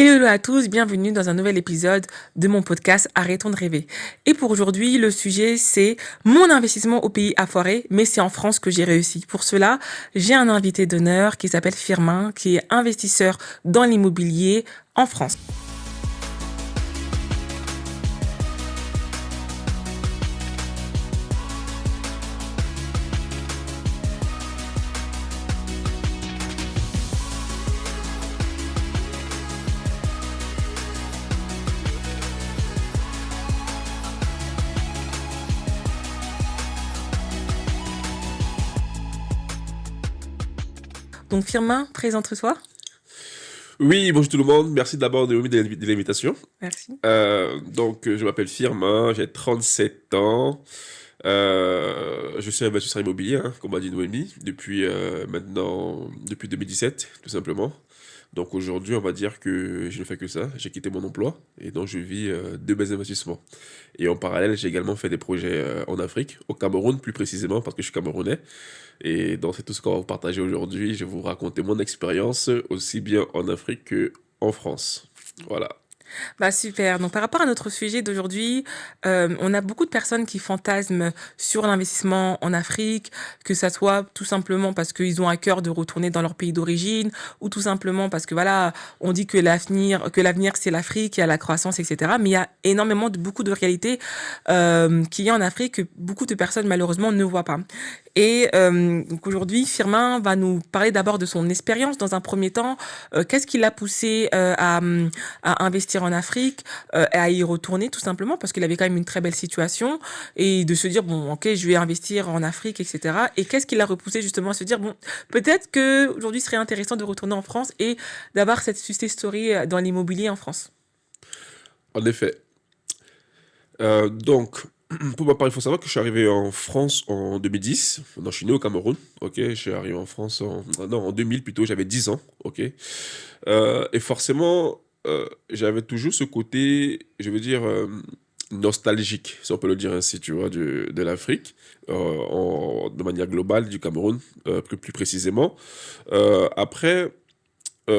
Hello à tous, bienvenue dans un nouvel épisode de mon podcast Arrêtons de rêver. Et pour aujourd'hui, le sujet c'est mon investissement au pays a foiré, mais c'est en France que j'ai réussi. Pour cela, j'ai un invité d'honneur qui s'appelle Firmin, qui est investisseur dans l'immobilier en France. Donc Firmin, présente-toi. Oui, bonjour tout le monde. Merci d'abord de l'invitation. Merci. Je m'appelle Firmin, j'ai 37 ans. Je suis investisseur immobilier, comme a dit Noémie, depuis 2017, tout simplement. Donc aujourd'hui, on va dire que je ne fais que ça. J'ai quitté mon emploi et donc je vis de mes investissements. Et en parallèle, j'ai également fait des projets en Afrique, au Cameroun plus précisément, parce que je suis camerounais. Et donc c'est tout ce qu'on va vous partager aujourd'hui. Je vais vous raconter mon expérience aussi bien en Afrique qu'en France. Voilà. Bah super. Donc par rapport à notre sujet d'aujourd'hui, on a beaucoup de personnes qui fantasment sur l'investissement en Afrique, que ça soit tout simplement parce qu'ils ont à cœur de retourner dans leur pays d'origine, ou tout simplement parce que voilà, on dit que l'avenir c'est l'Afrique, il y a la croissance, etc. Mais il y a énormément beaucoup de réalités qu'il y a en Afrique que beaucoup de personnes malheureusement ne voient pas. Et donc aujourd'hui, Firmin va nous parler d'abord de son expérience dans un premier temps. Qu'est-ce qui l'a poussé à investir en Afrique, et à y retourner tout simplement parce qu'il avait quand même une très belle situation et de se dire bon ok je vais investir en Afrique, etc. Et qu'est-ce qui l'a repoussé justement à se dire bon peut-être que aujourd'hui ce serait intéressant de retourner en France et d'avoir cette success story dans l'immobilier en France. En effet. Donc, pour ma part, il faut savoir que je suis arrivé en France en 2010. Non, je suis né au Cameroun. Ok, je suis arrivé en France non, en 2000 plutôt. J'avais 10 ans. Ok. Et forcément, j'avais toujours ce côté, je veux dire, nostalgique, si on peut le dire ainsi, tu vois, de l'Afrique, de manière globale, du Cameroun, plus précisément. Après,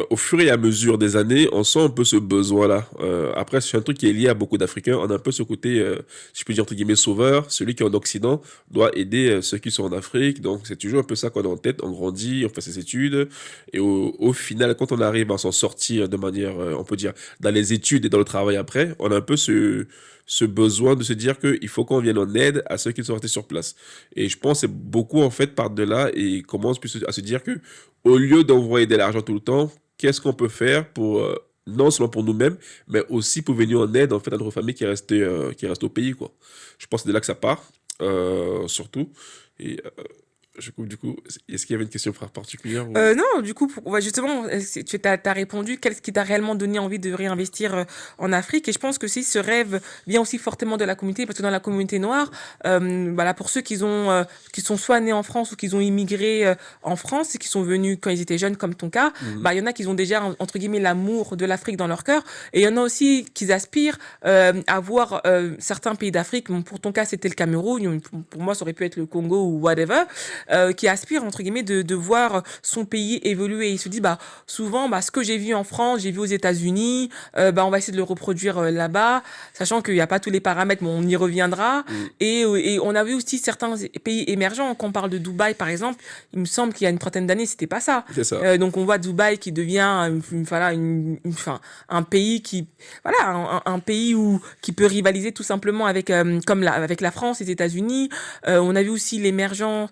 au fur et à mesure des années, on sent un peu ce besoin-là. Après, c'est un truc qui est lié à beaucoup d'Africains. On a un peu ce côté, si je peux dire entre guillemets, sauveur. Celui qui est en Occident doit aider ceux qui sont en Afrique. Donc, c'est toujours un peu ça qu'on a en tête. On grandit, on fait ses études. Et au final, quand on arrive à s'en sortir de manière, on peut dire, dans les études et dans le travail après, on a un peu ce besoin de se dire qu'il faut qu'on vienne en aide à ceux qui sont restés sur place. Et je pense que c'est beaucoup, en fait, part de là et commence plus à se dire que au lieu d'envoyer de l'argent tout le temps, qu'est-ce qu'on peut faire pour, non seulement pour nous-mêmes, mais aussi pour venir en aide en fait, à notre famille qui reste au pays, quoi. Je pense que c'est de là que ça part, surtout. Et du coup, est-ce qu'il y avait une question particulière ou... Non, du coup, justement, tu as répondu. Qu'est-ce qui t'a réellement donné envie de réinvestir en Afrique? Et je pense que si ce rêve vient aussi fortement de la communauté, parce que dans la communauté noire, voilà, pour ceux qui sont soit nés en France ou qui ont immigré en France et qui sont venus quand ils étaient jeunes, comme ton cas, Mhm. bah, il y en a qui ont déjà, entre guillemets, l'amour de l'Afrique dans leur cœur. Et il y en a aussi qui aspirent à voir certains pays d'Afrique. Bon, pour ton cas, c'était le Cameroun. Pour moi, ça aurait pu être le Congo ou whatever. Qui aspire entre guillemets de voir son pays évoluer. Il se dit bah souvent bah ce que j'ai vu en France, j'ai vu aux États-Unis, bah on va essayer de le reproduire là-bas, sachant qu'il n'y a pas tous les paramètres, mais on y reviendra. Mhm. Et on a vu aussi certains pays émergents. Quand on parle de Dubaï par exemple, il me semble qu'il y a une trentaine d'années c'était pas ça. C'est ça. Donc on voit Dubaï qui devient voilà enfin un pays qui voilà un pays où qui peut rivaliser tout simplement avec avec la France, les États-Unis. On a vu aussi l'émergence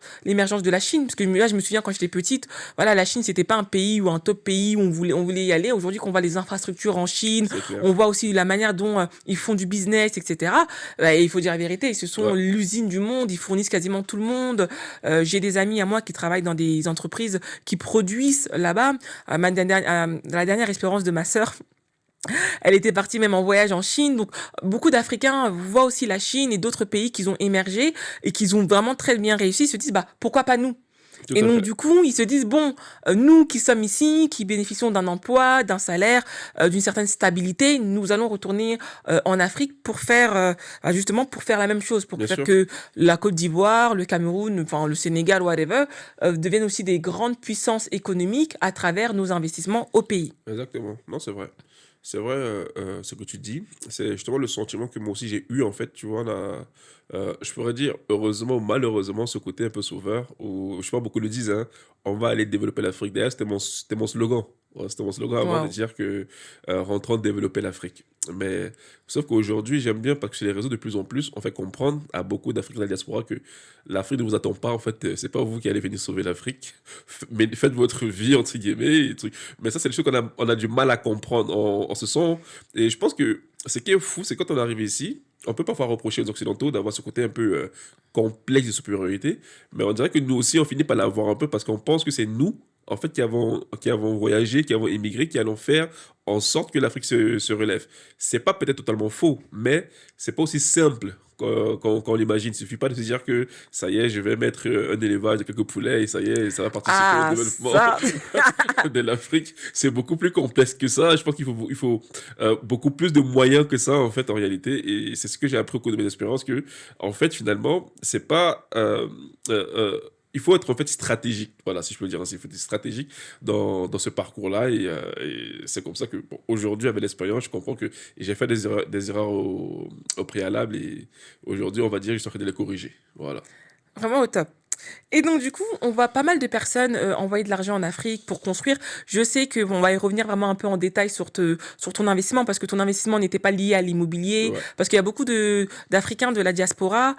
de la Chine, parce que là je me souviens quand j'étais petite, voilà la Chine c'était pas un pays ou un top pays où on voulait y aller. Aujourd'hui qu'on voit les infrastructures en Chine, C'est clair. on voit aussi la manière dont ils font du business, etc. Et il faut dire la vérité, ce sont Ouais. l'usine du monde, ils fournissent quasiment tout le monde. J'ai des amis à moi qui travaillent dans des entreprises qui produisent là-bas. La dernière expérience de ma sœur, elle était partie même en voyage en Chine. Donc, beaucoup d'Africains voient aussi la Chine et d'autres pays qui ont émergé et qui ont vraiment très bien réussi, se disent, bah, pourquoi pas nous? Tout Et à donc, fait. du coup, ils se disent, bon, nous qui sommes ici, qui bénéficions d'un emploi, d'un salaire, d'une certaine stabilité, nous allons retourner en Afrique pour faire, justement, pour faire la même chose, pour Bien faire sûr. que la Côte d'Ivoire, le Cameroun, enfin, le Sénégal, whatever, deviennent aussi des grandes puissances économiques à travers nos investissements au pays. Exactement. Non, c'est vrai. C'est vrai, ce que tu dis. C'est justement le sentiment que moi aussi j'ai eu, en fait, tu vois, là, je pourrais dire, heureusement ou malheureusement, ce côté un peu sauveur, où je sais pas, beaucoup le disent, hein, on va aller développer l'Afrique. D'ailleurs, c'était mon slogan. Ouais, c'était mon slogan avant de Waouh. dire que rentrons développer l'Afrique. Mais sauf qu'aujourd'hui, j'aime bien parce que sur les réseaux, de plus en plus, on fait comprendre à beaucoup d'Africains de la diaspora que l'Afrique ne vous attend pas. En fait, c'est pas vous qui allez venir sauver l'Afrique. Mais faites votre vie, entre guillemets. Et trucs. Mais ça, c'est le chose on a du mal à comprendre en ce sens. Et je pense que ce qui est fou, c'est quand on arrive ici, on peut parfois reprocher aux Occidentaux d'avoir ce côté un peu complexe de supériorité. Mais on dirait que nous aussi, on finit par l'avoir un peu parce qu'on pense que c'est nous, en fait, qui avons voyagé, qui avons immigré, qui allons faire en sorte que l'Afrique se relève. C'est pas peut-être totalement faux, mais c'est pas aussi simple qu'on l'imagine. Il suffit pas de se dire que ça y est, je vais mettre un élevage de quelques poulets et ça y est, ça va participer au Ah, développement ça. de l'Afrique. C'est beaucoup plus complexe que ça. Je pense il faut beaucoup plus de moyens que ça, en fait, en réalité. Et c'est ce que j'ai appris au cours de mes expériences, que, en fait, finalement, c'est pas... il faut être en fait stratégique, voilà, si je peux dire ainsi. Il faut être stratégique dans ce parcours-là. Et c'est comme ça que, bon, aujourd'hui, avec l'expérience, je comprends que j'ai fait des erreurs au préalable. Et aujourd'hui, on va dire, je suis en train de les corriger. Voilà. Vraiment au top. Et donc, du coup, on voit pas mal de personnes envoyer de l'argent en Afrique pour construire. Je sais que bon, on va y revenir vraiment un peu en détail sur ton investissement parce que ton investissement n'était pas lié à l'immobilier. Ouais, Parce qu'il y a beaucoup d'Africains de la diaspora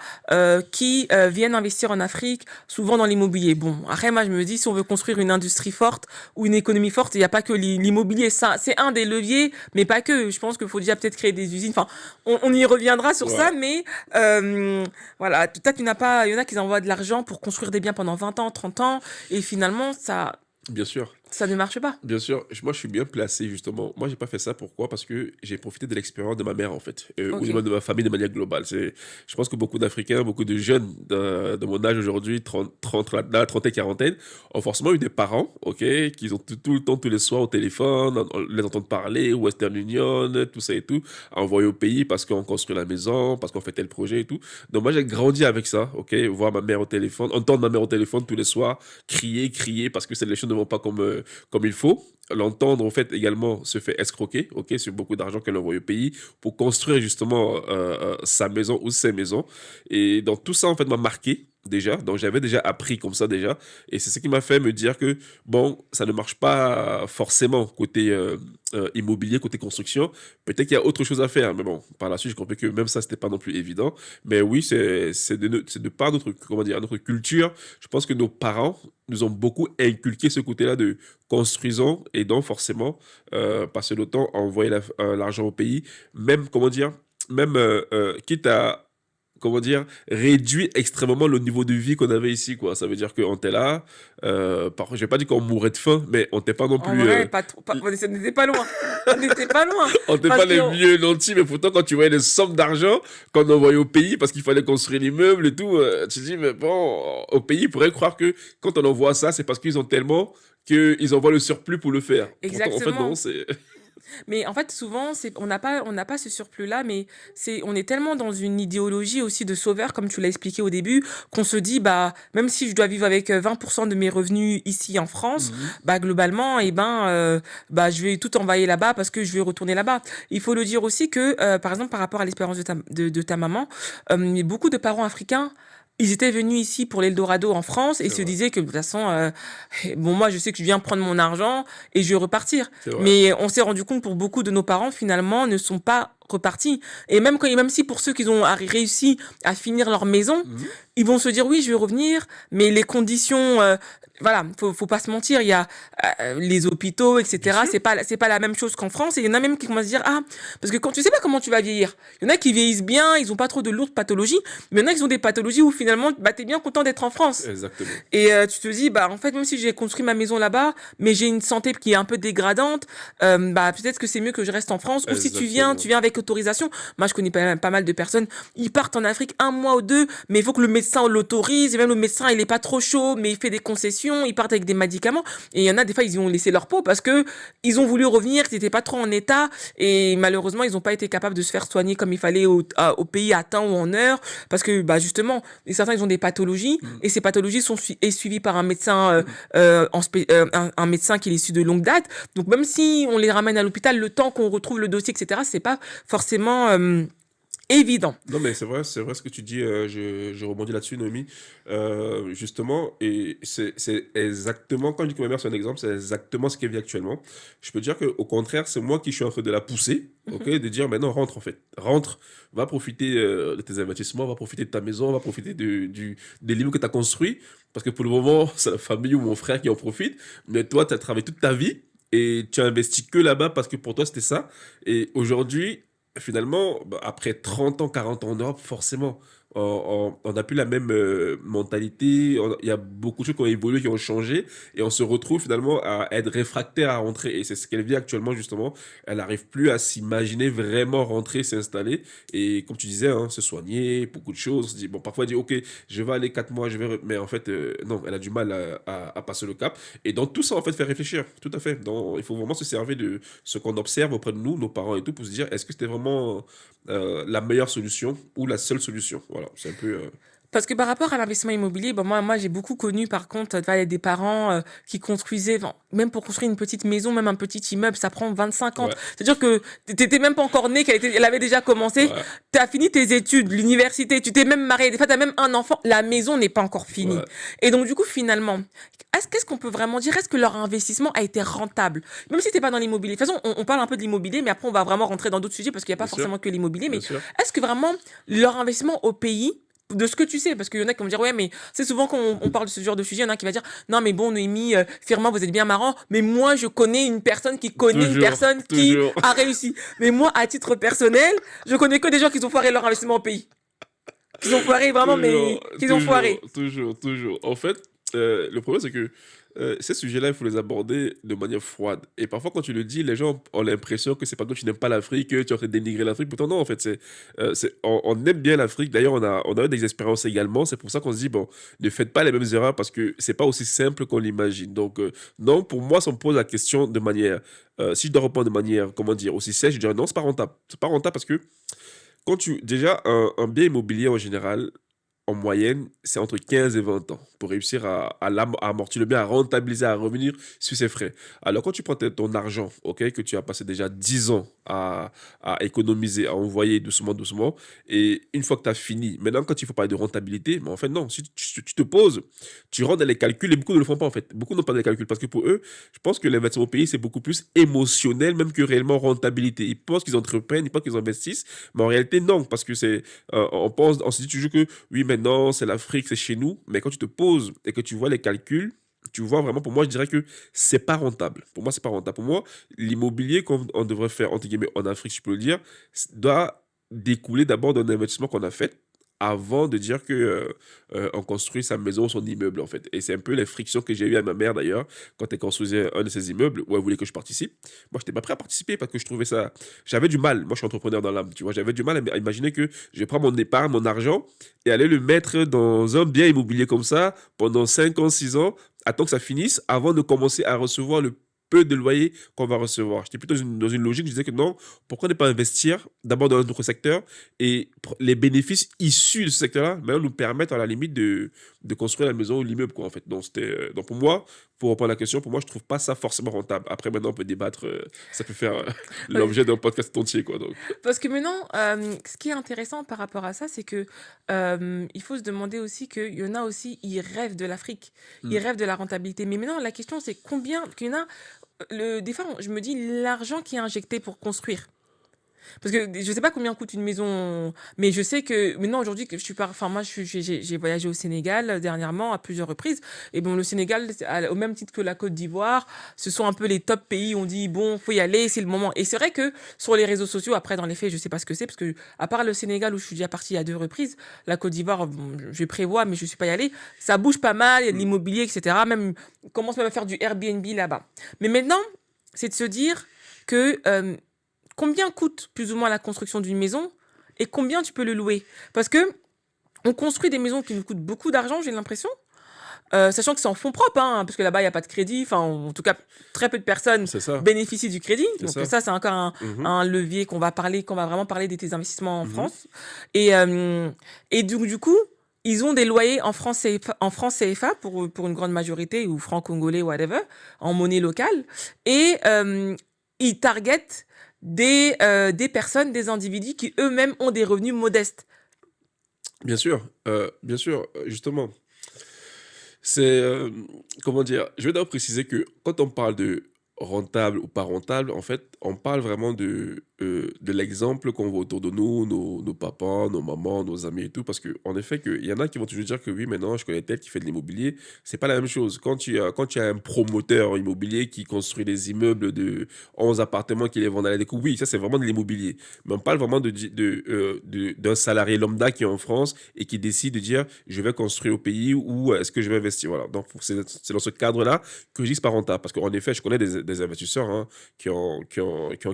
qui viennent investir en Afrique, souvent dans l'immobilier. Bon, après, moi, je me dis, si on veut construire une industrie forte ou une économie forte, il n'y a pas que l'immobilier. Ça, c'est un des leviers, mais pas que. Je pense qu'il faut déjà peut-être créer des usines. Enfin, on y reviendra sur ça, ouais, mais voilà, peut-être qu'il n'y en a pas, il y en a qui envoient de l'argent pour construire des biens pendant 20 ans, 30 ans, et finalement, bien sûr. ça ne marche pas. Bien sûr, moi je suis bien placé justement. Moi j'ai pas fait ça, pourquoi? Parce que j'ai profité de l'expérience de ma mère en fait, ou Ok. même de ma famille de manière globale. Je pense que beaucoup d'Africains, beaucoup de jeunes de mon âge aujourd'hui, 30 la trentaine, quarantaine, ont forcément eu des parents, ok, qui ont tout le temps, tous les soirs au téléphone, on les entend parler, Western Union, tout ça et tout, à envoyer au pays parce qu'on construit la maison, parce qu'on fait tel projet et tout. Donc moi j'ai grandi avec ça, ok, voir ma mère au téléphone, entendre ma mère au téléphone tous les soirs, crier parce que les choses ne vont pas comme il faut. L'entendre, en fait, également se fait escroquer, ok, sur beaucoup d'argent qu'elle envoie au pays pour construire justement sa maison ou ses maisons. Et donc, tout ça, en fait, m'a marqué déjà. Donc, j'avais déjà appris comme ça déjà. Et c'est ce qui m'a fait me dire que, bon, ça ne marche pas forcément côté immobilier, côté construction. Peut-être qu'il y a autre chose à faire. Mais bon, par la suite, j'ai compris que même ça, c'était pas non plus évident. Mais oui, c'est de par notre, comment dire, notre culture. Je pense que nos parents nous ont beaucoup inculqué ce côté-là de construisons et donc forcément passer le temps à envoyer l'argent au pays, même, comment dire, même quitte à, comment dire, réduire extrêmement le niveau de vie qu'on avait ici, quoi. Ça veut dire qu'on était là, je vais pas dire qu'on mourait de faim, mais on n'était pas non En plus, vrai, on n'était pas loin. On n'était pas loin. on n'était pas Parce les que, mieux nantis, mais pourtant quand tu voyais les sommes d'argent qu'on envoyait au pays parce qu'il fallait construire l'immeuble et tout, tu te dis, mais bon, au pays, ils pourraient croire que quand on envoie ça, c'est parce qu'ils ont tellement qu'ils envoient le surplus pour le faire. Pourtant, en fait, non, exactement. c'est... Mais en fait, souvent, on n'a pas ce surplus-là, mais on est tellement dans une idéologie aussi de sauveur, comme tu l'as expliqué au début, qu'on se dit, bah, même si je dois vivre avec 20% de mes revenus ici en France, Mhm. bah, globalement, bah, je vais tout envoyer là-bas parce que je vais retourner là-bas. Il faut le dire aussi que, par exemple, par rapport à l'expérience de ta maman, beaucoup de parents africains, ils étaient venus ici pour l'Eldorado en France et C'est se vrai, disaient que de toute façon, bon, moi, je sais que je viens prendre mon argent et je vais repartir. c'est vrai. Mais on s'est rendu compte pour beaucoup de nos parents, finalement, ne sont pas repartis. Et même si pour ceux qui ont réussi à finir leur maison, Mhm. ils vont se dire oui, je vais revenir, mais les conditions, voilà, faut pas se mentir, il y a les hôpitaux, Bien etc. sûr. C'est pas la même chose qu'en France. Et il y en a même qui commencent à se dire ah, parce que quand tu sais pas comment tu vas vieillir, il y en a qui vieillissent bien, ils ont pas trop de lourdes pathologies, mais il y en a qui ont des pathologies où finalement, bah t'es bien content d'être en France. Exactement. Et tu te dis, bah, en fait, même si j'ai construit ma maison là-bas, mais j'ai une santé qui est un peu dégradante, bah, peut-être que c'est mieux que je reste en France. Ou si tu Exactement. viens avec autorisation. Moi, je connais pas mal de personnes, ils partent en Afrique 1 mois ou 2, mais il faut que le médecin l'autorise, et même le médecin, il est pas trop chaud, mais il fait des concessions, ils partent avec des médicaments, et il y en a, des fois, ils y ont laissé leur peau parce que ils ont voulu revenir, ils n'étaient pas trop en état, et malheureusement, ils n'ont pas été capables de se faire soigner comme il fallait au pays à temps ou en heure, parce que, bah, justement, certains, ils ont des pathologies, et ces pathologies sont suivies par un médecin, un médecin qui est issu de longue date. Donc, même si on les ramène à l'hôpital, le temps qu'on retrouve le dossier, etc., c'est pas forcément évident. Non, mais c'est vrai ce que tu dis, je rebondis là-dessus, Noémie. Justement, et c'est exactement, quand je dis que ma mère, c'est un exemple, c'est exactement ce qu'elle vit actuellement. Je peux dire qu'au contraire, c'est moi qui suis en train de la pousser, ok, de dire, maintenant, rentre en fait. Rentre, va profiter de tes investissements, va profiter de ta maison, va profiter des livres que tu as construits. Parce que pour le moment, c'est la famille ou mon frère qui en profite. Mais toi, tu as travaillé toute ta vie et tu as investi que là-bas parce que pour toi, c'était ça. Et aujourd'hui, finalement, bah, après 30 ans, 40 ans en Europe, forcément, on n'a plus la même mentalité. Il y a beaucoup de choses qui ont évolué, qui ont changé. Et on se retrouve finalement à être réfractaire à rentrer. Et c'est ce qu'elle vit actuellement, justement. Elle n'arrive plus à s'imaginer vraiment rentrer, s'installer. Et comme tu disais, hein, se soigner, beaucoup de choses. On se dit, bon, parfois, elle dit, OK, je vais aller 4 mois, je vais. Mais en fait, non, elle a du mal à passer le cap. Et donc, tout ça, en fait, fait réfléchir. Tout à fait. Donc, il faut vraiment se servir de ce qu'on observe auprès de nous, nos parents et tout, pour se dire, est-ce que c'était vraiment la meilleure solution ou la seule solution? Voilà, c'est un peu. Parce que par rapport à l'investissement immobilier, bon, moi, j'ai beaucoup connu, par contre, tu vois, des parents qui construisaient, bon, même pour construire une petite maison, même un petit immeuble, ça prend 25 ans. Ouais, C'est-à-dire que t'étais même pas encore né, elle avait déjà commencé. ouais, Tu as fini tes études, l'université, tu t'es même marié. Des fois, tu as même un enfant. La maison n'est pas encore finie. ouais, Et donc, du coup, finalement, qu'est-ce qu'on peut vraiment dire? Est-ce que leur investissement a été rentable? Même si t'es pas dans l'immobilier. De toute façon, on parle un peu de l'immobilier, mais après, on va vraiment rentrer dans d'autres sujets parce qu'il n'y a pas bien sûr, forcément que l'immobilier. bien Mais sûr. est-ce que vraiment leur investissement au pays, de ce que tu sais, parce qu'il y en a qui vont dire, ouais, mais c'est souvent quand on parle de ce genre de sujet, il y en a qui va dire, non, mais bon, Noémie, Firmin, vous êtes bien marrant, mais moi, je connais une personne qui connaît une Toujours, personne qui toujours, a réussi. Mais moi, à titre personnel, je connais que des gens qui ont foiré leur investissement au pays. Qui ont foiré vraiment, toujours, mais qui ont foiré. toujours. En fait, le problème, c'est que ces sujets-là, il faut les aborder de manière froide. Et parfois, quand tu le dis, les gens ont l'impression que c'est pas que tu n'aimes pas l'Afrique, que tu es en train de dénigrer l'Afrique. Pourtant, non, en fait, on aime bien l'Afrique. D'ailleurs, on a eu des expériences également. C'est pour ça qu'on se dit, bon, ne faites pas les mêmes erreurs parce que c'est pas aussi simple qu'on l'imagine. Donc, non, pour moi, si on me pose la question de manière, si je dois répondre de manière, comment dire, aussi sèche, je dirais non, c'est pas rentable. C'est pas rentable parce que déjà, un bien immobilier en général, en moyenne, c'est entre 15 et 20 ans pour réussir à amortir le bien, à rentabiliser, à revenir sur ses frais. Alors, quand tu prends ton argent, ok, que tu as passé déjà 10 ans à économiser, à envoyer doucement, doucement, et une fois que tu as fini, maintenant, quand il faut parler de rentabilité, mais en fait, non, si tu te poses, tu rentres dans les calculs, et beaucoup ne le font pas, en fait. Beaucoup n'ont pas les calculs, parce que pour eux, je pense que l'investissement au pays, c'est beaucoup plus émotionnel, même que réellement rentabilité. Ils pensent qu'ils entreprennent, ils pensent qu'ils investissent, mais en réalité, non, parce que on se dit toujours que oui, maintenant, c'est l'Afrique, c'est chez nous. Mais quand tu te poses et que tu vois les calculs, tu vois vraiment, pour moi, je dirais que c'est pas rentable. Pour moi, c'est pas rentable. Pour moi, l'immobilier qu'on on devrait faire, entre guillemets, en Afrique, si je peux le dire, doit découler d'abord d'un investissement qu'on a fait avant de dire que on construit sa maison, son immeuble, en fait. Et c'est un peu les frictions que j'ai eues avec ma mère, d'ailleurs, quand elle construisait un de ses immeubles, où elle voulait que je participe. Moi, je n'étais pas prêt à participer parce que je trouvais ça... J'avais du mal. Moi, je suis entrepreneur dans l'âme, tu vois. J'avais du mal à imaginer que je vais prendre mon épargne, mon argent, et aller le mettre dans un bien immobilier comme ça pendant 5 ans, 6 ans, attends que ça finisse, avant de commencer à recevoir le peu de loyer qu'on va recevoir. J'étais plutôt dans une logique, je disais que non, pourquoi ne pas investir d'abord dans notre secteur et les bénéfices issus de ce secteur-là maintenant nous permettent à la limite de construire la maison ou l'immeuble, quoi, en fait. Donc, donc pour moi, pour reprendre la question, pour moi, je trouve pas ça forcément rentable. Après, maintenant, on peut débattre, ça peut faire Ouais. l'objet d'un podcast entier, quoi. Donc. Parce que maintenant, ce qui est intéressant par rapport à ça, c'est que il faut se demander aussi qu'il y en a aussi, ils rêvent de l'Afrique, ils Mm. rêvent de la rentabilité. Mais maintenant, la question, c'est combien, qu'il y en a, des fois, je me dis l'argent qui est injecté pour construire. Parce que je sais pas combien coûte une maison, mais je sais que maintenant aujourd'hui que je suis pas, enfin moi j'ai voyagé au Sénégal dernièrement à plusieurs reprises et bon le Sénégal au même titre que la Côte d'Ivoire, ce sont un peu les top pays où on dit bon faut y aller c'est le moment et c'est vrai que sur les réseaux sociaux après dans les faits je sais pas ce que c'est parce que à part le Sénégal où je suis déjà partie à 2 reprises, la Côte d'Ivoire bon, je prévois mais je suis pas y allée, ça bouge pas mal, il y a de Mm. l'immobilier etc. Même on commence même à faire du Airbnb là-bas. Mais maintenant c'est de se dire que combien coûte plus ou moins la construction d'une maison et combien tu peux le louer. Parce que on construit des maisons qui nous coûtent beaucoup d'argent, j'ai l'impression. Sachant que c'est en fonds propres, hein, parce que là-bas, il n'y a pas de crédit. Enfin, en tout cas, très peu de personnes C'est ça, bénéficient du crédit. c'est Donc ça. ça, c'est encore Mhm, un levier qu'on va vraiment parler de tes investissements en mhm. France. Et, euh, et du coup, ils ont des loyers en francs CFA pour une grande majorité, ou francs congolais, whatever, en monnaie locale. Et ils targetent des personnes, des individus qui eux-mêmes ont des revenus modestes. Bien sûr, justement. C'est, comment dire? Je vais d'abord préciser que quand on parle de rentable ou pas rentable, en fait, on parle vraiment de l'exemple qu'on voit autour de nous, nos papas, nos mamans, nos amis et tout. Parce qu'en effet, il y en a qui vont toujours dire que oui, mais non, je connais tel qui fait de l'immobilier. C'est pas la même chose. Quand tu as un promoteur immobilier qui construit des immeubles de 11 appartements qui les vend à la découpe, oui, ça c'est vraiment de l'immobilier. Mais on parle vraiment d'un salarié lambda qui est en France et qui décide de dire je vais construire au pays ou est-ce que je vais investir. Voilà. Donc c'est dans ce cadre-là que je dis que c'est pas rentable. Parce qu'en effet, je connais des investisseurs, hein, qui ont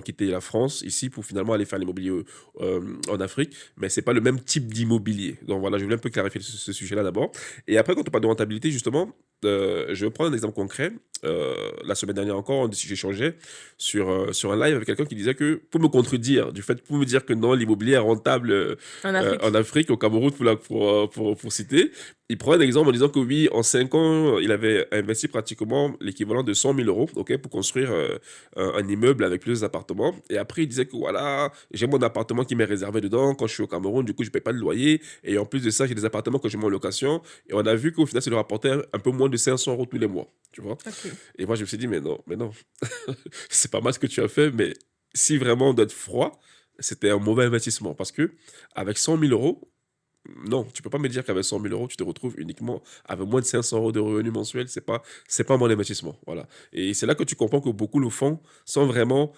quitté la France ici pour finalement aller faire l'immobilier en Afrique. Mais c'est pas le même type d'immobilier. Donc voilà, je voulais un peu clarifier ce sujet-là d'abord. Et après, quand on parle de rentabilité, justement, je vais prendre un exemple concret. La semaine dernière encore, j'échangeais sur un live avec quelqu'un qui disait que, pour me contredire, pour me dire que non, l'immobilier est rentable En en Afrique. Afrique, au Cameroun, pour citer, il prend un exemple en disant que oui, en 5 ans, il avait investi pratiquement l'équivalent de 100 000 euros, ok, pour construire un immeuble avec plusieurs appartements. Et après, il disait que voilà, j'ai mon appartement qui m'est réservé dedans quand je suis au Cameroun, du coup, je ne paye pas de loyer. Et en plus de ça, j'ai des appartements que je mets en location. Et on a vu qu'au final, ça lui rapportait un peu moins de 500 euros tous les mois, tu vois. Ok. Et moi, je me suis dit, mais non, c'est pas mal ce que tu as fait, mais si vraiment on doit être froid, c'était un mauvais investissement. Parce que avec 100 000 euros, non, tu peux pas me dire qu'avec 100 000 euros, tu te retrouves uniquement avec moins de 500 euros de revenus mensuels. C'est pas mon investissement. Voilà. Et c'est là que tu comprends que beaucoup le font sans vraiment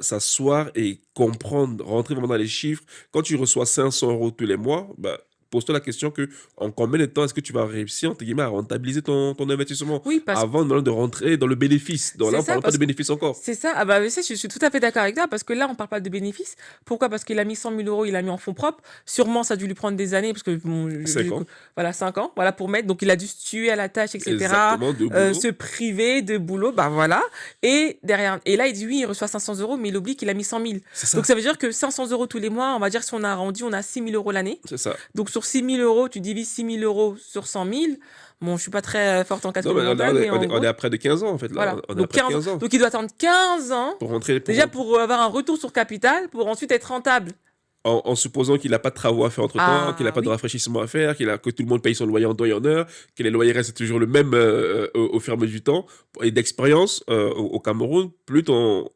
s'asseoir et comprendre, rentrer vraiment dans les chiffres. Quand tu reçois 500 euros tous les mois, bah, pose-toi la question que en combien de temps est-ce que tu vas réussir, entre guillemets, à rentabiliser ton investissement Oui, parce avant de rentrer dans le bénéfice. Donc là, c'est on ça, parle pas de parce bénéfice encore. c'est ça. Ah bah, ça, je suis tout à fait d'accord avec toi parce que là, on parle pas de bénéfices. Pourquoi? Parce qu'il a mis 100 000 euros, il a mis en fonds propres. Sûrement, ça a dû lui prendre des années parce que, bon, 5 ans, voilà, 5 ans, voilà, pour mettre. Donc, il a dû se tuer à la tâche, etc. exactement, de boulot. Se priver de boulot, bah voilà. Et derrière, et là, il dit oui, il reçoit 500 euros, mais il oublie qu'il a mis 100 000. C'est Donc, ça, ça veut dire que 500 euros tous les mois, on va dire si on a arrondi, on a 6 000 euros l'année. c'est ça. Donc, sur 6 000 euros, tu divises 6 000 euros sur 100 000. Bon, je suis pas très forte en Non, calcul mais mental, mais en on est gros, à près de 15 ans, en fait, là. voilà. On est à Donc près de 15 15 ans donc il doit attendre 15 ans pour rentrer, déjà pour avoir un retour sur capital pour ensuite être rentable. en supposant qu'il n'a pas de travaux à faire entre-temps, qu'il n'a Ah pas de oui, rafraîchissement à faire, que tout le monde paye son loyer en temps et en heure, que les loyers restent toujours le même au fur et à mesure du temps. Et d'expérience, au Cameroun, plus ton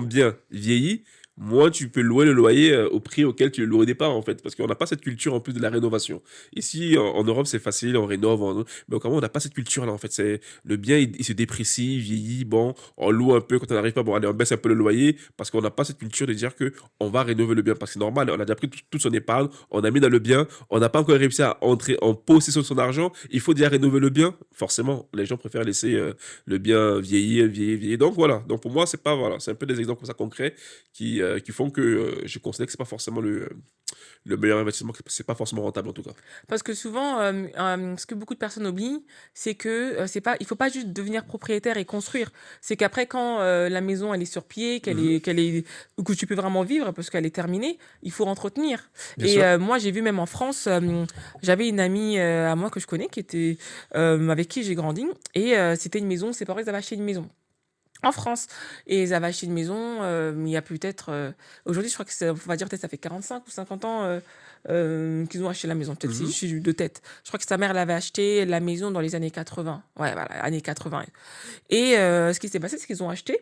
bien vieillit, moins tu peux louer le loyer au prix auquel tu le louais au départ, en fait. Parce qu'on n'a pas cette culture, en plus, de la rénovation. Ici, en Europe, c'est facile, on rénove, mais au Cameroun, on n'a pas cette culture-là, en fait. Le bien, il se déprécie, vieillit, bon, on loue un peu quand on n'arrive pas, bon, allez, on baisse un peu le loyer, parce qu'on n'a pas cette culture de dire que on va rénover le bien, parce que c'est normal, on a déjà pris toute son épargne, on a mis dans le bien, on n'a pas encore réussi à entrer en possession de son argent, il faut déjà rénover le bien. Forcément, les gens préfèrent laisser le bien vieillir, vieillir, vieillir. Donc voilà, donc pour moi, c'est pas, voilà, c'est un peu des exemples comme ça concrets qui font que je considère que c'est pas forcément le meilleur investissement, que c'est pas forcément rentable en tout cas. parce que souvent, ce que beaucoup de personnes oublient, c'est que c'est pas, il faut pas juste devenir propriétaire et construire. C'est qu'après, quand la maison elle est sur pied, Mhm. que tu peux vraiment vivre parce qu'elle est terminée, il faut entretenir. Bien Et sûr. moi, j'ai vu même en France, j'avais une amie à moi que je connais qui était avec qui j'ai grandi et c'était une maison, ses parents ils avaient acheté une maison en France. Et ils avaient acheté une maison, il y a peut-être... aujourd'hui, je crois que on va dire peut-être ça fait 45 ou 50 ans qu'ils ont acheté la maison. Peut-être si je Mhm. suis de tête. Je crois que sa mère l'avait acheté la maison dans les années 80. Ouais, voilà, années 80. Et ce qui s'est passé, c'est qu'ils ont acheté,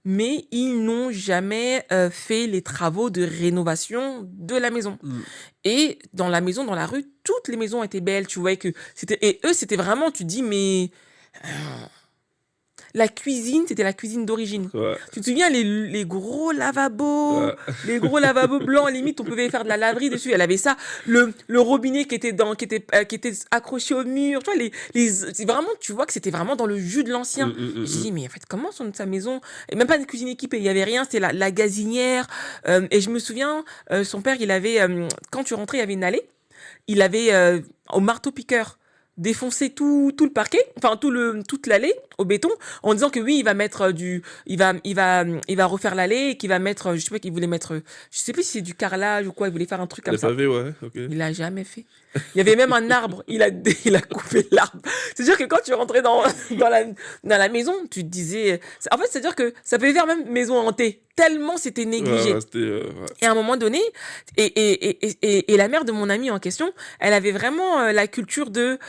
mais ils n'ont jamais fait les travaux de rénovation de la maison. Mhm. Et dans la maison, dans la rue, toutes les maisons étaient belles. Tu voyais que c'était... Et eux, c'était vraiment, tu dis, mais... la cuisine, c'était la cuisine d'origine. Ouais, Tu te souviens, ouais. les gros lavabos blancs, limite, on pouvait faire de la laverie dessus. Elle avait ça, le robinet qui était accroché au mur. Tu vois, c'est vraiment, tu vois que c'était vraiment dans le jus de l'ancien. Et j'ai dit, mais en fait, comment sa maison, et même pas une cuisine équipée, il y avait rien, c'était la gazinière. Et je me souviens, son père, il avait, quand tu rentrais, il y avait une allée. Il avait, au marteau-piqueur, défoncé tout le parquet, enfin toute l'allée au béton, en disant que oui, il va mettre il va refaire l'allée et qu'il va mettre, je sais pas qu'il voulait mettre, je sais plus si c'est du carrelage ou quoi, il voulait faire un truc comme Les ça. pavés, ouais, ok. Il l'a jamais fait. Il y avait même un arbre, il a coupé l'arbre. C'est-à-dire que quand tu rentrais dans la, dans la maison, tu te disais, en fait, c'est-à-dire que ça pouvait faire même maison hantée, tellement c'était Ouais, ouais, négligé. c'était. Ouais. Et à un moment donné, et la mère de mon ami en question, elle avait vraiment la culture de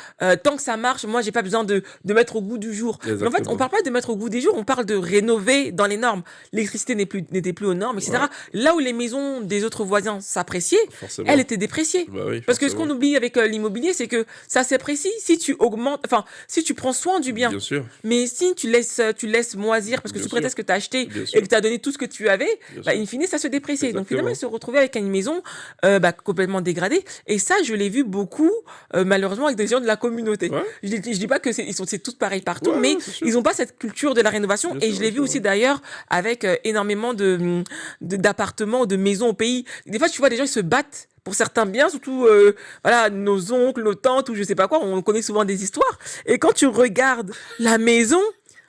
tant que ça marche, moi j'ai pas besoin de mettre au goût du jour. Mais en fait, on Exactement. parle pas de mettre au goût des jours, on parle de rénover dans les normes. L'électricité n'était plus aux normes, Ouais, etc. Là où les maisons des autres voisins s'appréciaient, elle forcément. était dépréciée. Bah oui, Parce que ce qu'on forcément. oublie avec l'immobilier, c'est que ça s'apprécie si tu augmentes, enfin, si tu prends soin du bien. Bien sûr, Mais si tu laisses moisir, parce que bien sous sûr, prétexte que tu as acheté bien et sûr, que tu as donné tout ce que tu avais, bien bah, sûr. in fine, ça se dépréciait. Donc finalement, ils Exactement. se retrouvaient avec une maison bah, complètement dégradée. Et ça, je l'ai vu beaucoup, malheureusement, avec des gens de la communauté. Ouais, Je dis pas que c'est tous pareils partout, ouais, mais c'est sûr. ils n'ont pas cette culture de la rénovation. Et je Bien l'ai vu sûr, aussi ouais. d'ailleurs avec énormément d'appartements, de maisons au pays. Des fois, tu vois des gens, ils se battent pour certains biens, surtout voilà, nos oncles, nos tantes ou je sais pas quoi, on connaît souvent des histoires. Et quand tu regardes la maison,